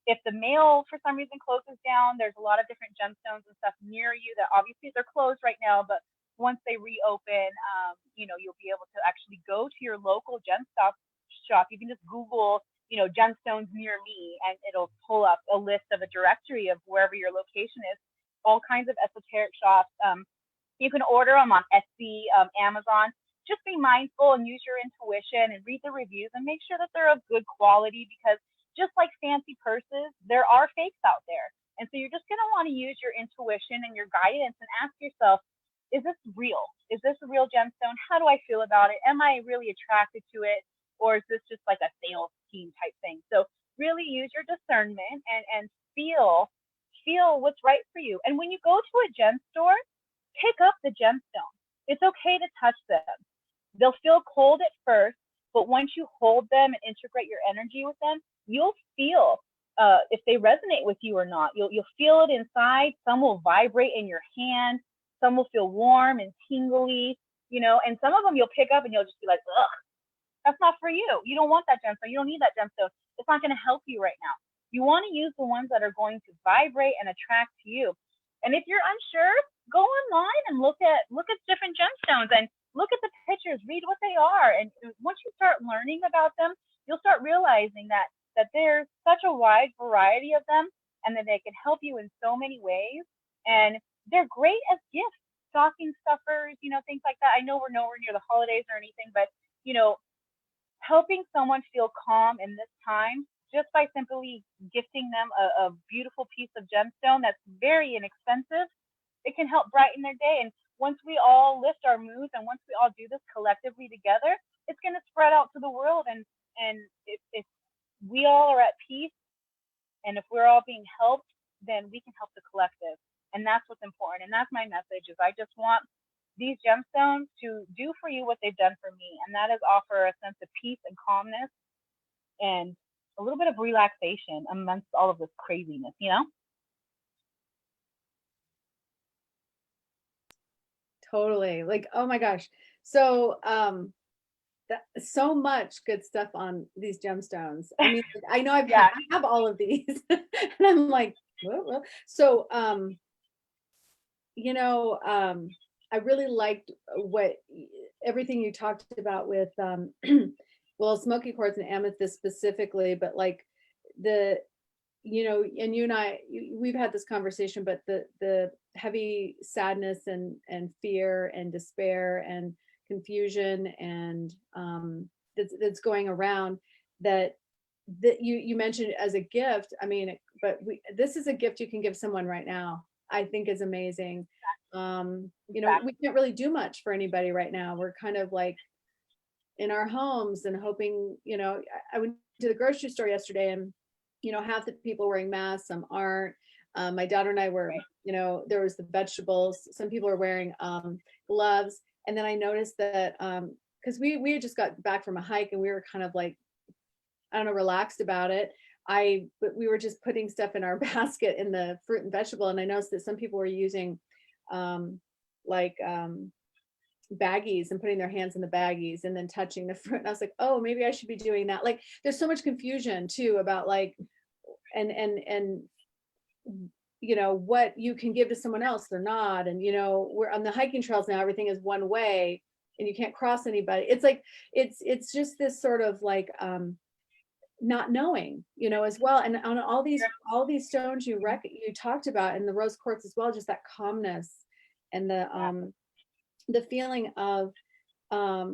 Speaker 1: If the mail for some reason closes down, there's a lot of different gemstones and stuff near you that obviously they're closed right now, but once they reopen, you'll be able to actually go to your local gemstone shop. You can just Google, gemstones near me, and it'll pull up a list of a directory of wherever your location is. All kinds of esoteric shops. You can order them on Etsy, Amazon. Just be mindful and use your intuition and read the reviews and make sure that they're of good quality, because just like fancy purses, there are fakes out there. And so you're just going to want to use your intuition and your guidance and ask yourself, is this real? Is this a real gemstone? How do I feel about it? Am I really attracted to it? Or is this just like a sales team type thing? So really use your discernment and feel what's right for you. And when you go to a gem store, pick up the gemstone. It's okay to touch them. They'll feel cold at first, but once you hold them and integrate your energy with them, you'll feel if they resonate with you or not. You'll feel it inside. Some will vibrate in your hand. Some will feel warm and tingly, and some of them you'll pick up and you'll just be like, ugh, that's not for you. You don't want that gemstone. You don't need that gemstone. It's not going to help you right now. You want to use the ones that are going to vibrate and attract to you. And if you're unsure, go online and look at different gemstones and look at the pictures, read what they are. And once you start learning about them, you'll start realizing that there's such a wide variety of them and that they can help you in so many ways. And they're great as gifts, stocking stuffers, things like that. I know we're nowhere near the holidays or anything, but, helping someone feel calm in this time just by simply gifting them a beautiful piece of gemstone that's very inexpensive, it can help brighten their day. And once we all lift our moods and once we all do this collectively together, it's going to spread out to the world. And if we all are at peace and if we're all being helped, then we can help the collective. And that's what's important. And that's my message is I just want these gemstones to do for you what they've done for me. And that is offer a sense of peace and calmness and a little bit of relaxation amongst all of this craziness,
Speaker 2: Totally. Like, oh my gosh. So, so much good stuff on these gemstones. I mean, I know I have all of these and I'm like, well. So, I really liked everything you talked about with, well, smoky quartz and amethyst specifically, but like and you and I, we've had this conversation, but the heavy sadness and fear and despair and confusion and that's going around that you mentioned as a gift. I mean, but this is a gift you can give someone right now. I think is amazing. We can't really do much for anybody right now. We're kind of like in our homes and hoping, I went to the grocery store yesterday and, half the people wearing masks, some aren't. My daughter and I were, there was the vegetables. Some people are wearing gloves. And then I noticed that, cause we had just got back from a hike and we were kind of like, I don't know, relaxed about it. But we were just putting stuff in our basket in the fruit and vegetable. And I noticed that some people were using baggies and putting their hands in the baggies and then touching the fruit. And I was like, oh, maybe I should be doing that. Like, there's so much confusion too about like, and what you can give to someone else or not. And, we're on the hiking trails now, everything is one way and you can't cross anybody. It's like, it's just this sort of like, not knowing, as well. And on all these stones you talked about, and the rose quartz as well, just that calmness and the feeling of, I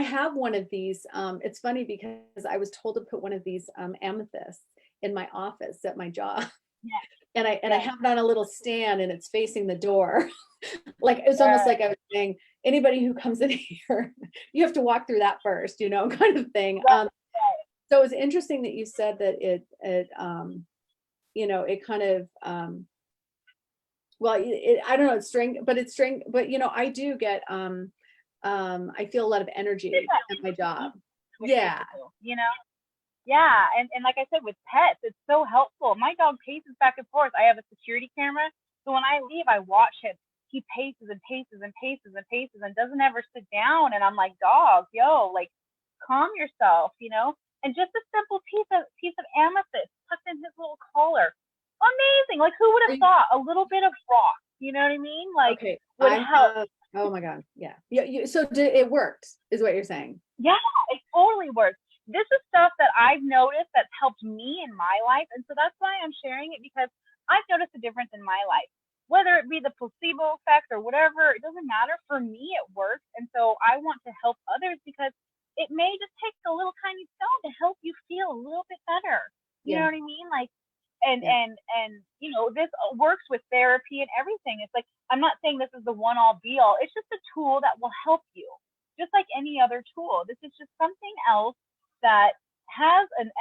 Speaker 2: have one of these. It's funny because I was told to put one of these amethysts in my office at my job. Yeah. And I have it on a little stand and it's facing the door. Like it's almost like I was saying, anybody who comes in here, you have to walk through that first, kind of thing. So it's interesting that you said that it kind of, well, I don't know, it's strange, but I do get, I feel a lot of energy at my job. Yeah.
Speaker 1: Yeah. And like I said, with pets, it's so helpful. My dog paces back and forth. I have a security camera. So when I leave, I watch him. He paces and paces and paces and paces and doesn't ever sit down. And I'm like, dog, like calm yourself, and just a simple piece of amethyst tucked in his little collar. Amazing. Like who would have thought a little bit of rock, you know what I mean? Like would help.
Speaker 2: Oh my God. Yeah. So it worked is what you're saying.
Speaker 1: Yeah, it totally works. This is stuff that I've noticed that's helped me in my life. And so that's why I'm sharing it, because I've noticed a difference in my life, whether it be the placebo effect or whatever, it doesn't matter. For me, it works. And so I want to help others because it may just take a little tiny stone to help you feel a little bit better. You know what I mean? Like, and you know, this works with therapy and everything. It's like, I'm not saying this is the one all be all. It's just a tool that will help you, just like any other tool. This is just something else that has an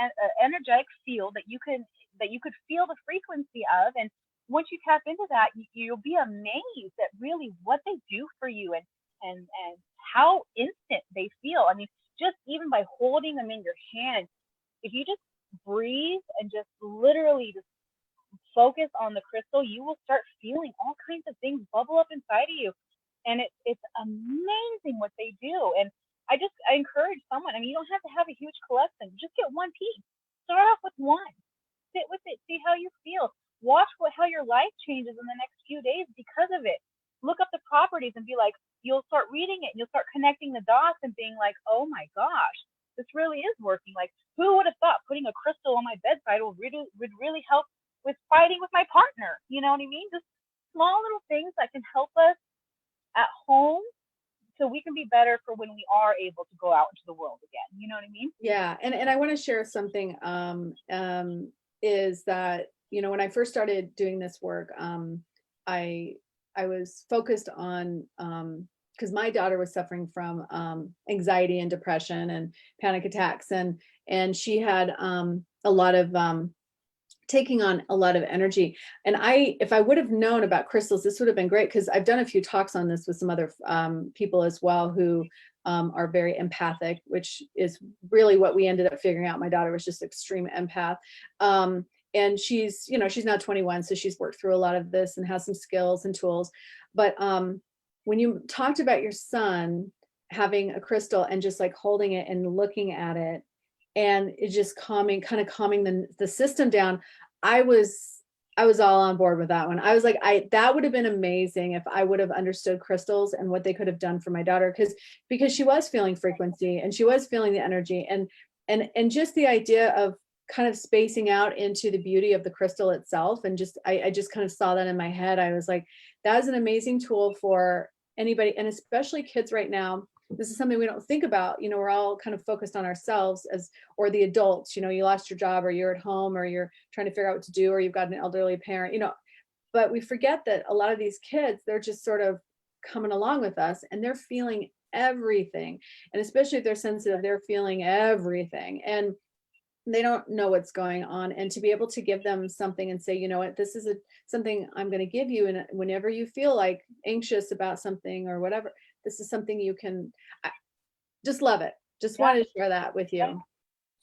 Speaker 1: energetic field that you could feel the frequency of, and once you tap into that, you'll be amazed at really what they do for you, and how instant they feel. I mean, just even by holding them in your hand, if you just breathe and just literally just focus on the crystal, you will start feeling all kinds of things bubble up inside of you. And it's amazing what they do. And I encourage someone, I mean, you don't have to have a huge collection. Just get one piece. Start off with one. Sit with it. See how you feel. Watch how your life changes in the next few days because of it. Look up the properties and be like, you'll start reading it and you'll start connecting the dots and being like, oh my gosh, this really is working. Like, who would have thought putting a crystal on my bedside would really help with fighting with my partner? You know what I mean? Just small little things that can help us at home so we can be better for when we are able to go out into the world again. You know what I mean?
Speaker 2: Yeah. And I want to share something, is that, you know, when I first started doing this work, I was focused on, because my daughter was suffering from anxiety and depression and panic attacks, and she had a lot of taking on a lot of energy. And if I would have known about crystals, this would have been great, because I've done a few talks on this with some other people as well who are very empathic, which is really what we ended up figuring out. My daughter was just extreme empath. And she's, you know, she's now 21, so she's worked through a lot of this and has some skills and tools. But when you talked about your son having a crystal and just like holding it and looking at it, and it just calming the system down, I was all on board with that one. I was like, that would have been amazing if I would have understood crystals and what they could have done for my daughter, because she was feeling frequency and she was feeling the energy, and just the idea of kind of spacing out into the beauty of the crystal itself. And just, I just kind of saw that in my head. I was like, that is an amazing tool for anybody, and especially kids right now. This is something we don't think about. You know, we're all kind of focused on ourselves or the adults. You know, you lost your job, or you're at home, or you're trying to figure out what to do, or you've got an elderly parent, you know, but we forget that a lot of these kids, they're just sort of coming along with us, and they're feeling everything. And especially if they're sensitive, they're feeling everything. And they don't know what's going on. And to be able to give them something and say, you know what, this is something I'm going to give you. And whenever you feel like anxious about something or whatever, this is something you can, just love it. Just wanted to share that with you.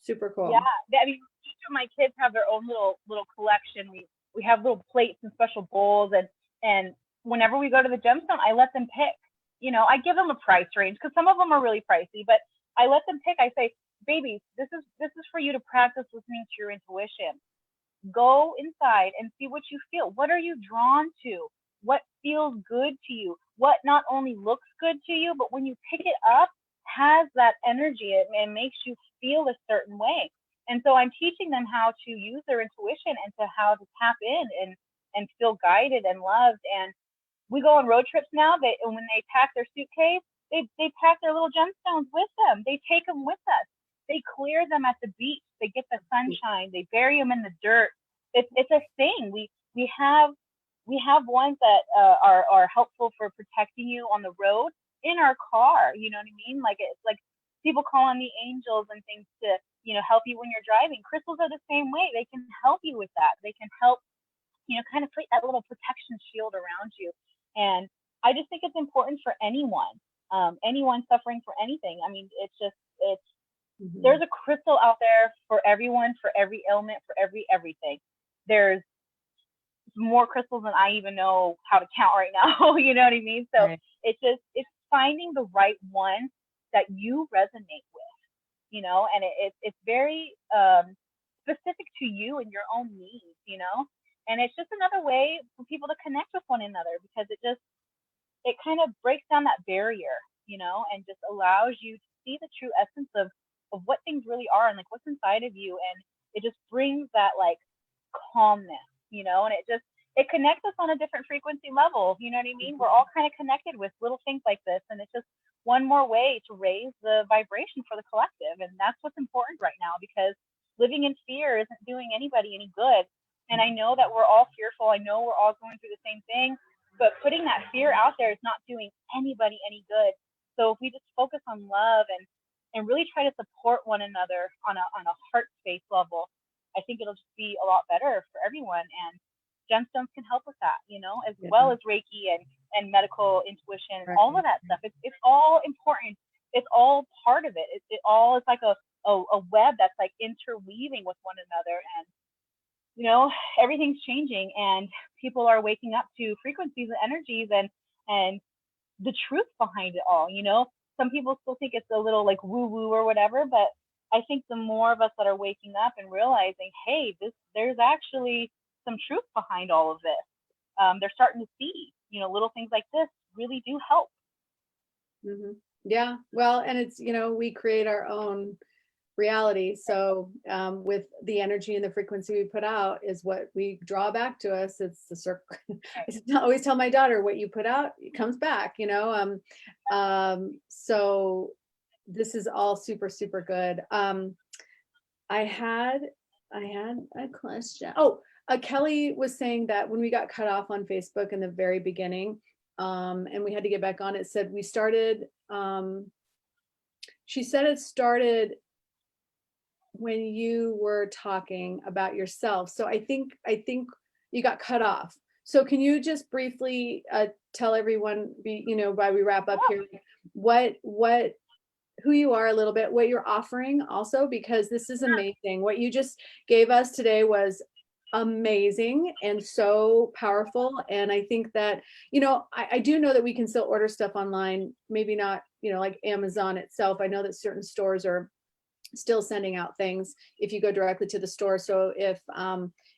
Speaker 2: Super cool.
Speaker 1: Yeah. I mean, each of my kids have their own little collection. We have little plates and special bowls, and whenever we go to the gemstone, I let them pick. You know, I give them a price range because some of them are really pricey, but I let them pick. I say, babies, this is for you to practice listening to your intuition. Go inside and see what you feel. What are you drawn to? What feels good to you? What not only looks good to you, but when you pick it up, has that energy. It makes you feel a certain way. And so I'm teaching them how to use their intuition and to how to tap in and feel guided and loved. And we go on road trips now. When they pack their suitcase, they pack their little gemstones with them. They take them with us. They clear them at the beach. They get the sunshine. They bury them in the dirt. It's a thing. We have ones that are helpful for protecting you on the road in our car. You know what I mean? Like, it's like people call on the angels and things to, you know, help you when you're driving. Crystals are the same way. They can help you with that. They can help, you know, kind of put that little protection shield around you. And I just think it's important for anyone suffering for anything. I mean, there's a crystal out there for everyone, for every ailment, for everything. There's more crystals than I even know how to count right now. You know what I mean? So it's finding the right one that you resonate with, you know, and it's very specific to you and your own needs, you know, and it's just another way for people to connect with one another, because it kind of breaks down that barrier, you know, and just allows you to see the true essence of what things really are and like what's inside of you. And it just brings that like calmness, you know, and it connects us on a different frequency level. You know what I mean? We're all kind of connected with little things like this. And it's just one more way to raise the vibration for the collective. And that's what's important right now, because living in fear isn't doing anybody any good. And I know that we're all fearful. I know we're all going through the same thing, but putting that fear out there is not doing anybody any good. So if we just focus on love and really try to support one another on a heart space level, I think it'll just be a lot better for everyone. And gemstones can help with that, as well as Reiki and medical intuition, and all of that stuff. It's all important. It's all part of it. It all is like a web that's like interweaving with one another. And everything's changing, and people are waking up to frequencies and energies and the truth behind it all. Some people still think it's a little like woo woo or whatever, but I think the more of us that are waking up and realizing, hey, there's actually some truth behind all of this. They're starting to see, little things like this really do help.
Speaker 2: Mm-hmm. Yeah, well, and it's, we create our own reality. So with the energy and the frequency we put out is what we draw back to us. It's the circle. I always tell my daughter, what you put out, it comes back, so this is all super, super good. I had a question. Kelly was saying that when we got cut off on Facebook in the very beginning, and we had to get back on, it said we started, she said it started when you were talking about yourself. So I think you got cut off. So can you just briefly tell everyone, while we wrap up here, who you are a little bit, what you're offering also, because this is amazing. What you just gave us today was amazing and so powerful. And I think that, I do know that we can still order stuff online, maybe not, like Amazon itself. I know that certain stores are still sending out things if you go directly to the store. So if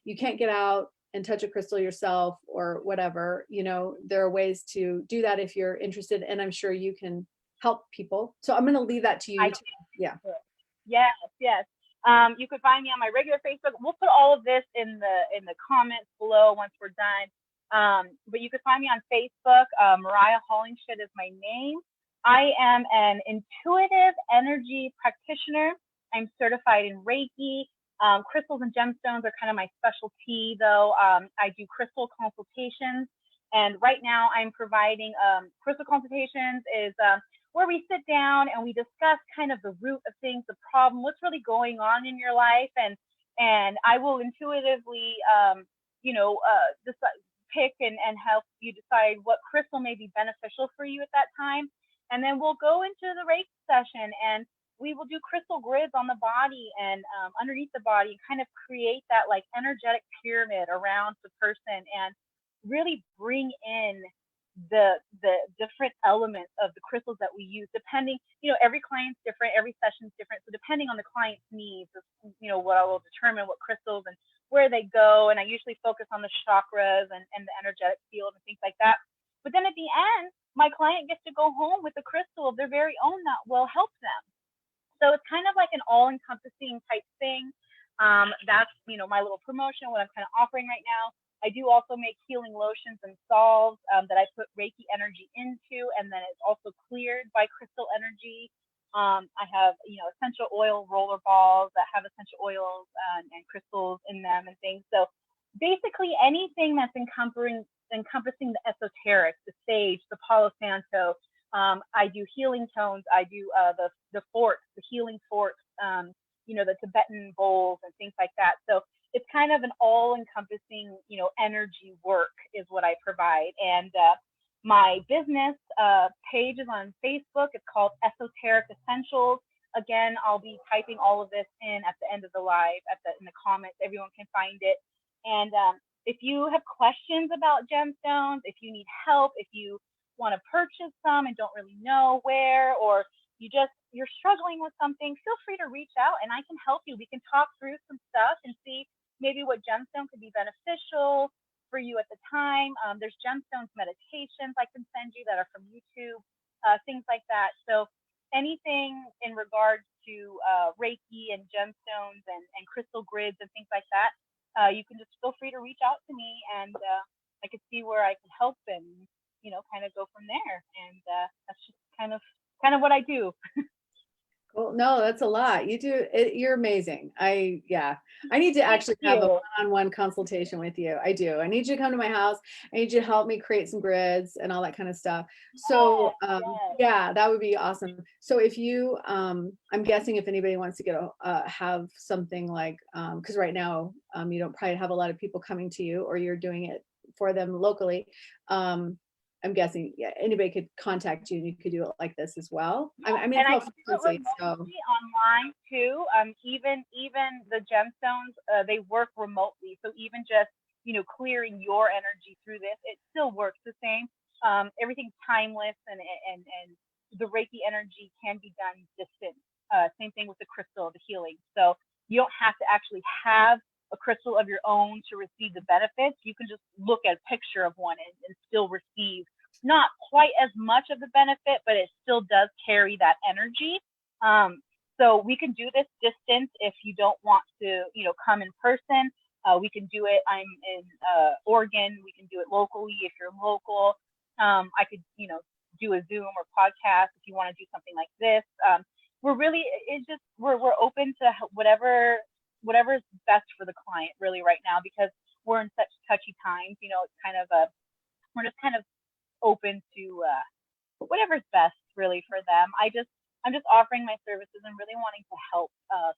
Speaker 2: you can't get out and touch a crystal yourself or whatever, there are ways to do that if you're interested, and I'm sure you can help people. So I'm going to leave that to you. Yeah.
Speaker 1: Yes. You can find me on my regular Facebook. We'll put all of this in the comments below once we're done. But you can find me on Facebook. Marijah Hollingshit is my name. I am an intuitive energy practitioner. I'm certified in Reiki. Crystals and gemstones are kind of my specialty, though. I do crystal consultations. And right now I'm providing crystal consultations is where we sit down and we discuss kind of the root of things, the problem, what's really going on in your life. And I will intuitively, pick and help you decide what crystal may be beneficial for you at that time. And then we'll go into the Reiki session and we will do crystal grids on the body and underneath the body, kind of create that like energetic pyramid around the person and really bring in the different elements of the crystals that we use, depending, every client's different, every session's different. So depending on the client's needs, what I will determine what crystals and where they go. And I usually focus on the chakras and the energetic field and things like that. But then at the end, my client gets to go home with a crystal of their very own that will help them. So it's kind of like an all-encompassing type thing. That's, my little promotion, what I'm kind of offering right now. I do also make healing lotions and salves that I put Reiki energy into, and then it's also cleared by crystal energy. I have, essential oil roller balls that have essential oils and crystals in them and things. So basically anything that's encompassing the esoteric, the sage, the Palo Santo. I do healing tones. I do the forks, the healing forks, the Tibetan bowls and things like that. So it's kind of an all-encompassing, energy work is what I provide. And my business page is on Facebook. It's called Esoteric Essentials. Again, I'll be typing all of this in at the end of the live, in the comments. Everyone can find it. And if you have questions about gemstones, if you need help, if you want to purchase some and don't really know where, or you're struggling with something, feel free to reach out and I can help you. We can talk through some stuff and see maybe what gemstone could be beneficial for you at the time. There's gemstones meditations I can send you that are from YouTube, things like that. So anything in regards to Reiki and gemstones and crystal grids and things like that, you can just feel free to reach out to me and I can see where I can help and, kind of go from there. And that's just kind of what I do.
Speaker 2: Cool. No, that's a lot. You do it, you're amazing. Yeah. I need to
Speaker 1: Thank
Speaker 2: actually have a
Speaker 1: you.
Speaker 2: one-on-one consultation with you. I do. I need you to come to my house. I need you to help me create some grids and all that kind of stuff. So,
Speaker 1: Yes, yes.
Speaker 2: yeah, that would be awesome. So if you, I'm guessing if anybody wants to get have something like, because right now, you don't probably have a lot of people coming to you, or you're doing it for them locally. Um, I'm guessing, yeah, anybody could contact you and you could do it like this as well. I mean,
Speaker 1: And
Speaker 2: it's
Speaker 1: I
Speaker 2: all
Speaker 1: can do it
Speaker 2: frequency, so.
Speaker 1: remotely online too. Even the gemstones, they work remotely. So even just clearing your energy through this, it still works the same. Everything's timeless, and the Reiki energy can be done distant. Same thing with the crystal, the healing. So you don't have to actually have a crystal of your own to receive the benefits. You can just look at a picture of one and still receive not quite as much of the benefit, but it still does carry that energy. So we can do this distance if you don't want to, come in person. We can do it. I'm in Oregon. We can do it locally if you're local. I could, do a Zoom or podcast if you want to do something like this. We're really, it's just we're open to whatever is best for the client really right now, because we're in such touchy times. It's kind of we're just kind of open to whatever's best really for them. I'm just offering my services and really wanting to help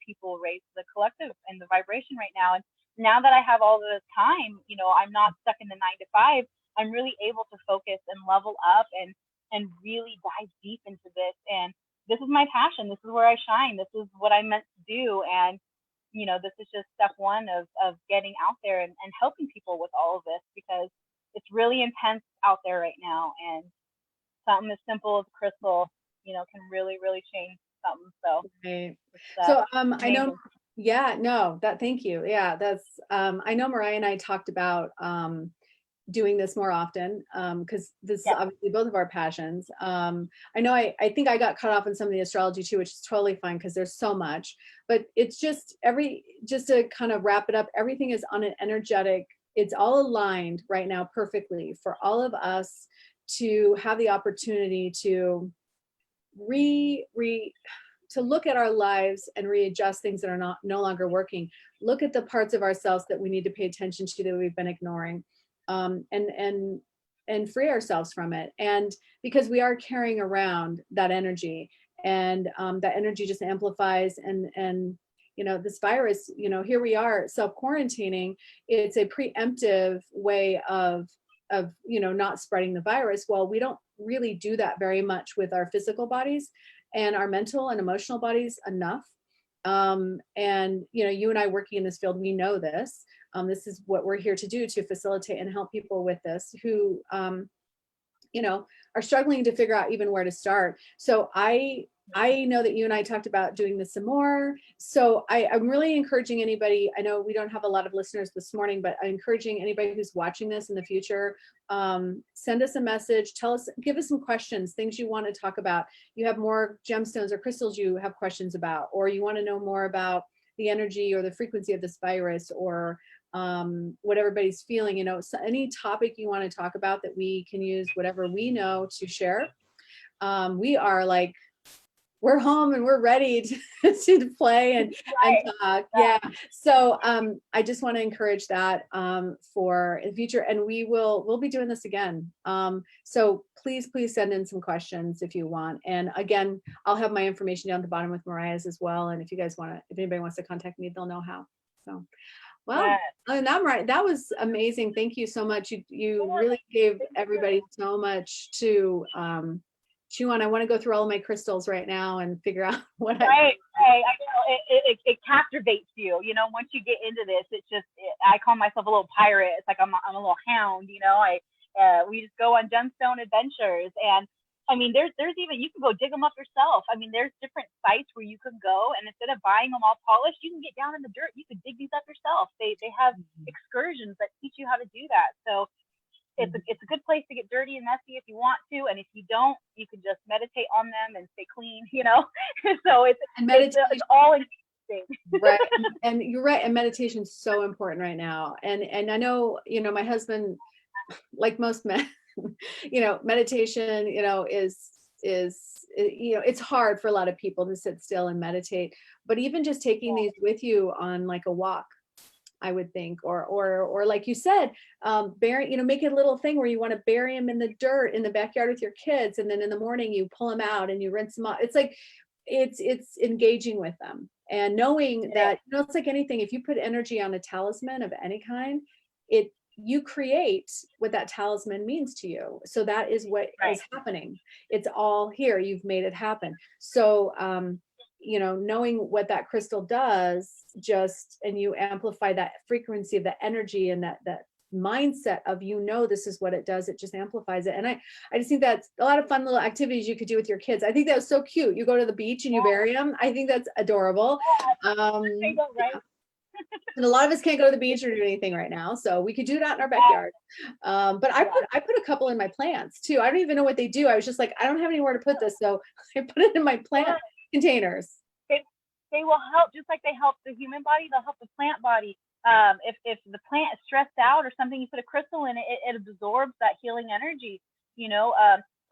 Speaker 1: people raise the collective and the vibration right now. And now that I have all this time, I'm not stuck in the 9 to 5. I'm really able to focus and level up and really dive deep into this. And this is my passion. This is where I shine. This is what I'm meant to do. And this is just step one of getting out there and helping people with all of this, because it's really intense out there right now. And something as simple as crystal, can really, really change something. So
Speaker 2: Right.
Speaker 1: it's
Speaker 2: So I know,
Speaker 1: amazing.
Speaker 2: yeah, no, thank you. Yeah, that's I know Marijah and I talked about doing this more often, because this is
Speaker 1: Yeah.
Speaker 2: obviously both of our passions. I know I think I got cut off in some of the astrology too, which is totally fine because there's so much. But it's just to kind of wrap it up, everything is on an energetic, it's all aligned right now perfectly for all of us to have the opportunity to to look at our lives and readjust things that are no longer working. Look at the parts of ourselves that we need to pay attention to that we've been ignoring, and free ourselves from it. And because we are carrying around that energy, and that energy just amplifies, and this virus, here we are self quarantining. It's a preemptive way of not spreading the virus. Well, we don't really do that very much with our physical bodies and our mental and emotional bodies enough. And you and I working in this field, we know this. This is what we're here to do, to facilitate and help people with this who are struggling to figure out even where to start. So I know that you and I talked about doing this some more. So I'm really encouraging anybody. I know we don't have a lot of listeners this morning, but I'm encouraging anybody who's watching this in the future, send us a message, give us some questions, things you want to talk about. You have more gemstones or crystals you have questions about, or you want to know more about the energy or the frequency of this virus, or what everybody's feeling, so any topic you want to talk about that we can use whatever we know to share. We are like, we're home and we're ready to play and
Speaker 1: Right.
Speaker 2: talk. Yeah. So I just want to encourage that for the future, and we'll be doing this again. So please send in some questions if you want. And again, I'll have my information down at the bottom with Marijah's as well. And if anybody wants to contact me, they'll know how. So, well,
Speaker 1: Yes.
Speaker 2: and I'm right. That was amazing. Thank you so much. You really gave everybody so much to chew on. I want to go through all of my crystals right now and figure out what
Speaker 1: Right. I know it captivates you. Once you get into this, I call myself a little pirate. It's like I'm a little hound. We just go on gemstone adventures, and I mean, there's even, you can go dig them up yourself. I mean, there's different sites where you can go, and instead of buying them all polished, you can get down in the dirt. You can dig these up yourself. They have excursions that teach you how to do that. So it's a good place to get dirty and messy if you want to, and if you don't, you can just meditate on them and stay clean. So it's all interesting.
Speaker 2: Right. And you're right. And meditation's so important right now. And I know, my husband, like most men, meditation, is you know, it's hard for a lot of people to sit still and meditate, but even just taking these with you on like a walk, I would think, or like you said, bury, you know, make it a little thing where you want to bury them in the dirt in the backyard with your kids, and then in the morning you pull them out and you rinse them out. It's like it's engaging with them and knowing that, you know, it's like anything. If you put energy on a talisman of any kind, it you create what that talisman means to you. So that is what is happening. It's all here. You've made it happen. So you know, knowing what that crystal does, just, and you amplify that frequency of the energy and that mindset of, you know, this is what it does, it just amplifies it. And I just think that's a lot of fun little activities you could do with your kids. I think that was so cute. You go to the beach and you bury them. I think that's adorable. And a lot of us can't go to the beach or do anything right now, so we could do that in our backyard. But I put a couple in my plants too. I don't even know what they do. I was just like, I don't have anywhere to put this, so I put it in my plant containers.
Speaker 1: They will help, just like they help the human body, they'll help the plant body. If the plant is stressed out or something, you put a crystal in it, it absorbs that healing energy. You know,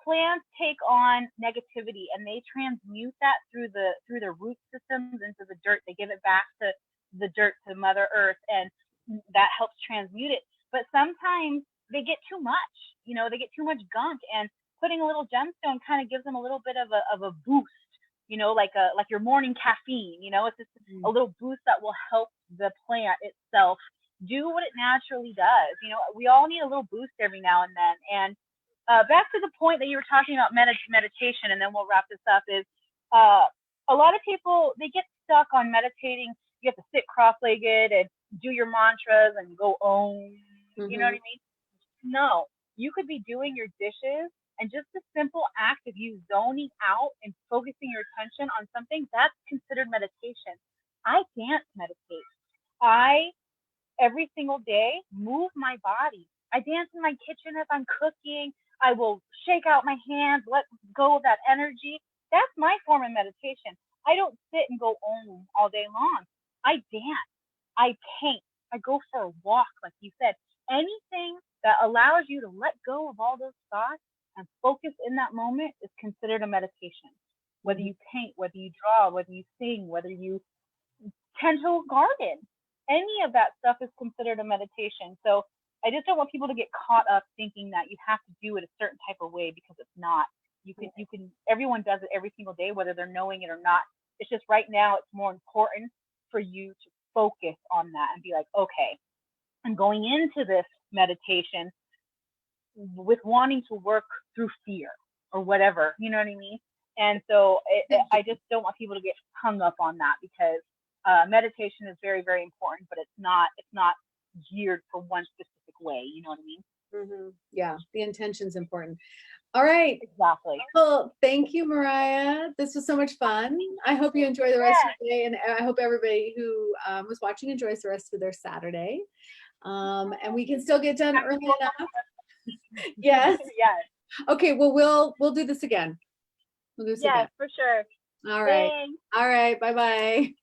Speaker 1: plants take on negativity and they transmute that through their root systems into the dirt. They give it back to the dirt, to Mother Earth, and that helps transmute it. But sometimes they get too much, you know, they get too much gunk, and putting a little gemstone kind of gives them a little bit of a boost, you know, like your morning caffeine, you know. It's just a little boost that will help the plant itself do what it naturally does. You know, we all need a little boost every now and then. And back to the point that you were talking about meditation, and then we'll wrap this up, is a lot of people, they get stuck on meditating. You have to sit cross-legged and do your mantras and go om. You know what I mean? No, you could be doing your dishes, and just the simple act of you zoning out and focusing your attention on something, that's considered meditation. I dance meditate. I, every single day, move my body. I dance in my kitchen if I'm cooking. I will shake out my hands, let go of that energy. That's my form of meditation. I don't sit and go om all day long. I dance. I paint. I go for a walk, like you said. Anything that allows you to let go of all those thoughts and focus in that moment is considered a meditation. Whether you paint, whether you draw, whether you sing, whether you tend to a garden, any of that stuff is considered a meditation. So I just don't want people to get caught up thinking that you have to do it a certain type of way, because it's not. You can, everyone does it every single day, whether they're knowing it or not. It's just right now it's more important for you to focus on that and be like, okay, I'm going into this meditation with wanting to work through fear or whatever, you know what I mean? And so I just don't want people to get hung up on that, because meditation is very, very important, but it's not geared for one specific way, you know what I mean?
Speaker 2: Yeah, the intention's important. All right.
Speaker 1: Exactly.
Speaker 2: Well, thank you, Marijah. This was so much fun. I hope you enjoy the rest of your day, and I hope everybody who was watching enjoys the rest of their Saturday. And we can still get done early enough. Yes.
Speaker 1: Yes.
Speaker 2: Okay. Well, we'll do this again. We'll do this again.
Speaker 1: For sure.
Speaker 2: All right.
Speaker 1: Thanks.
Speaker 2: All right. Bye-bye.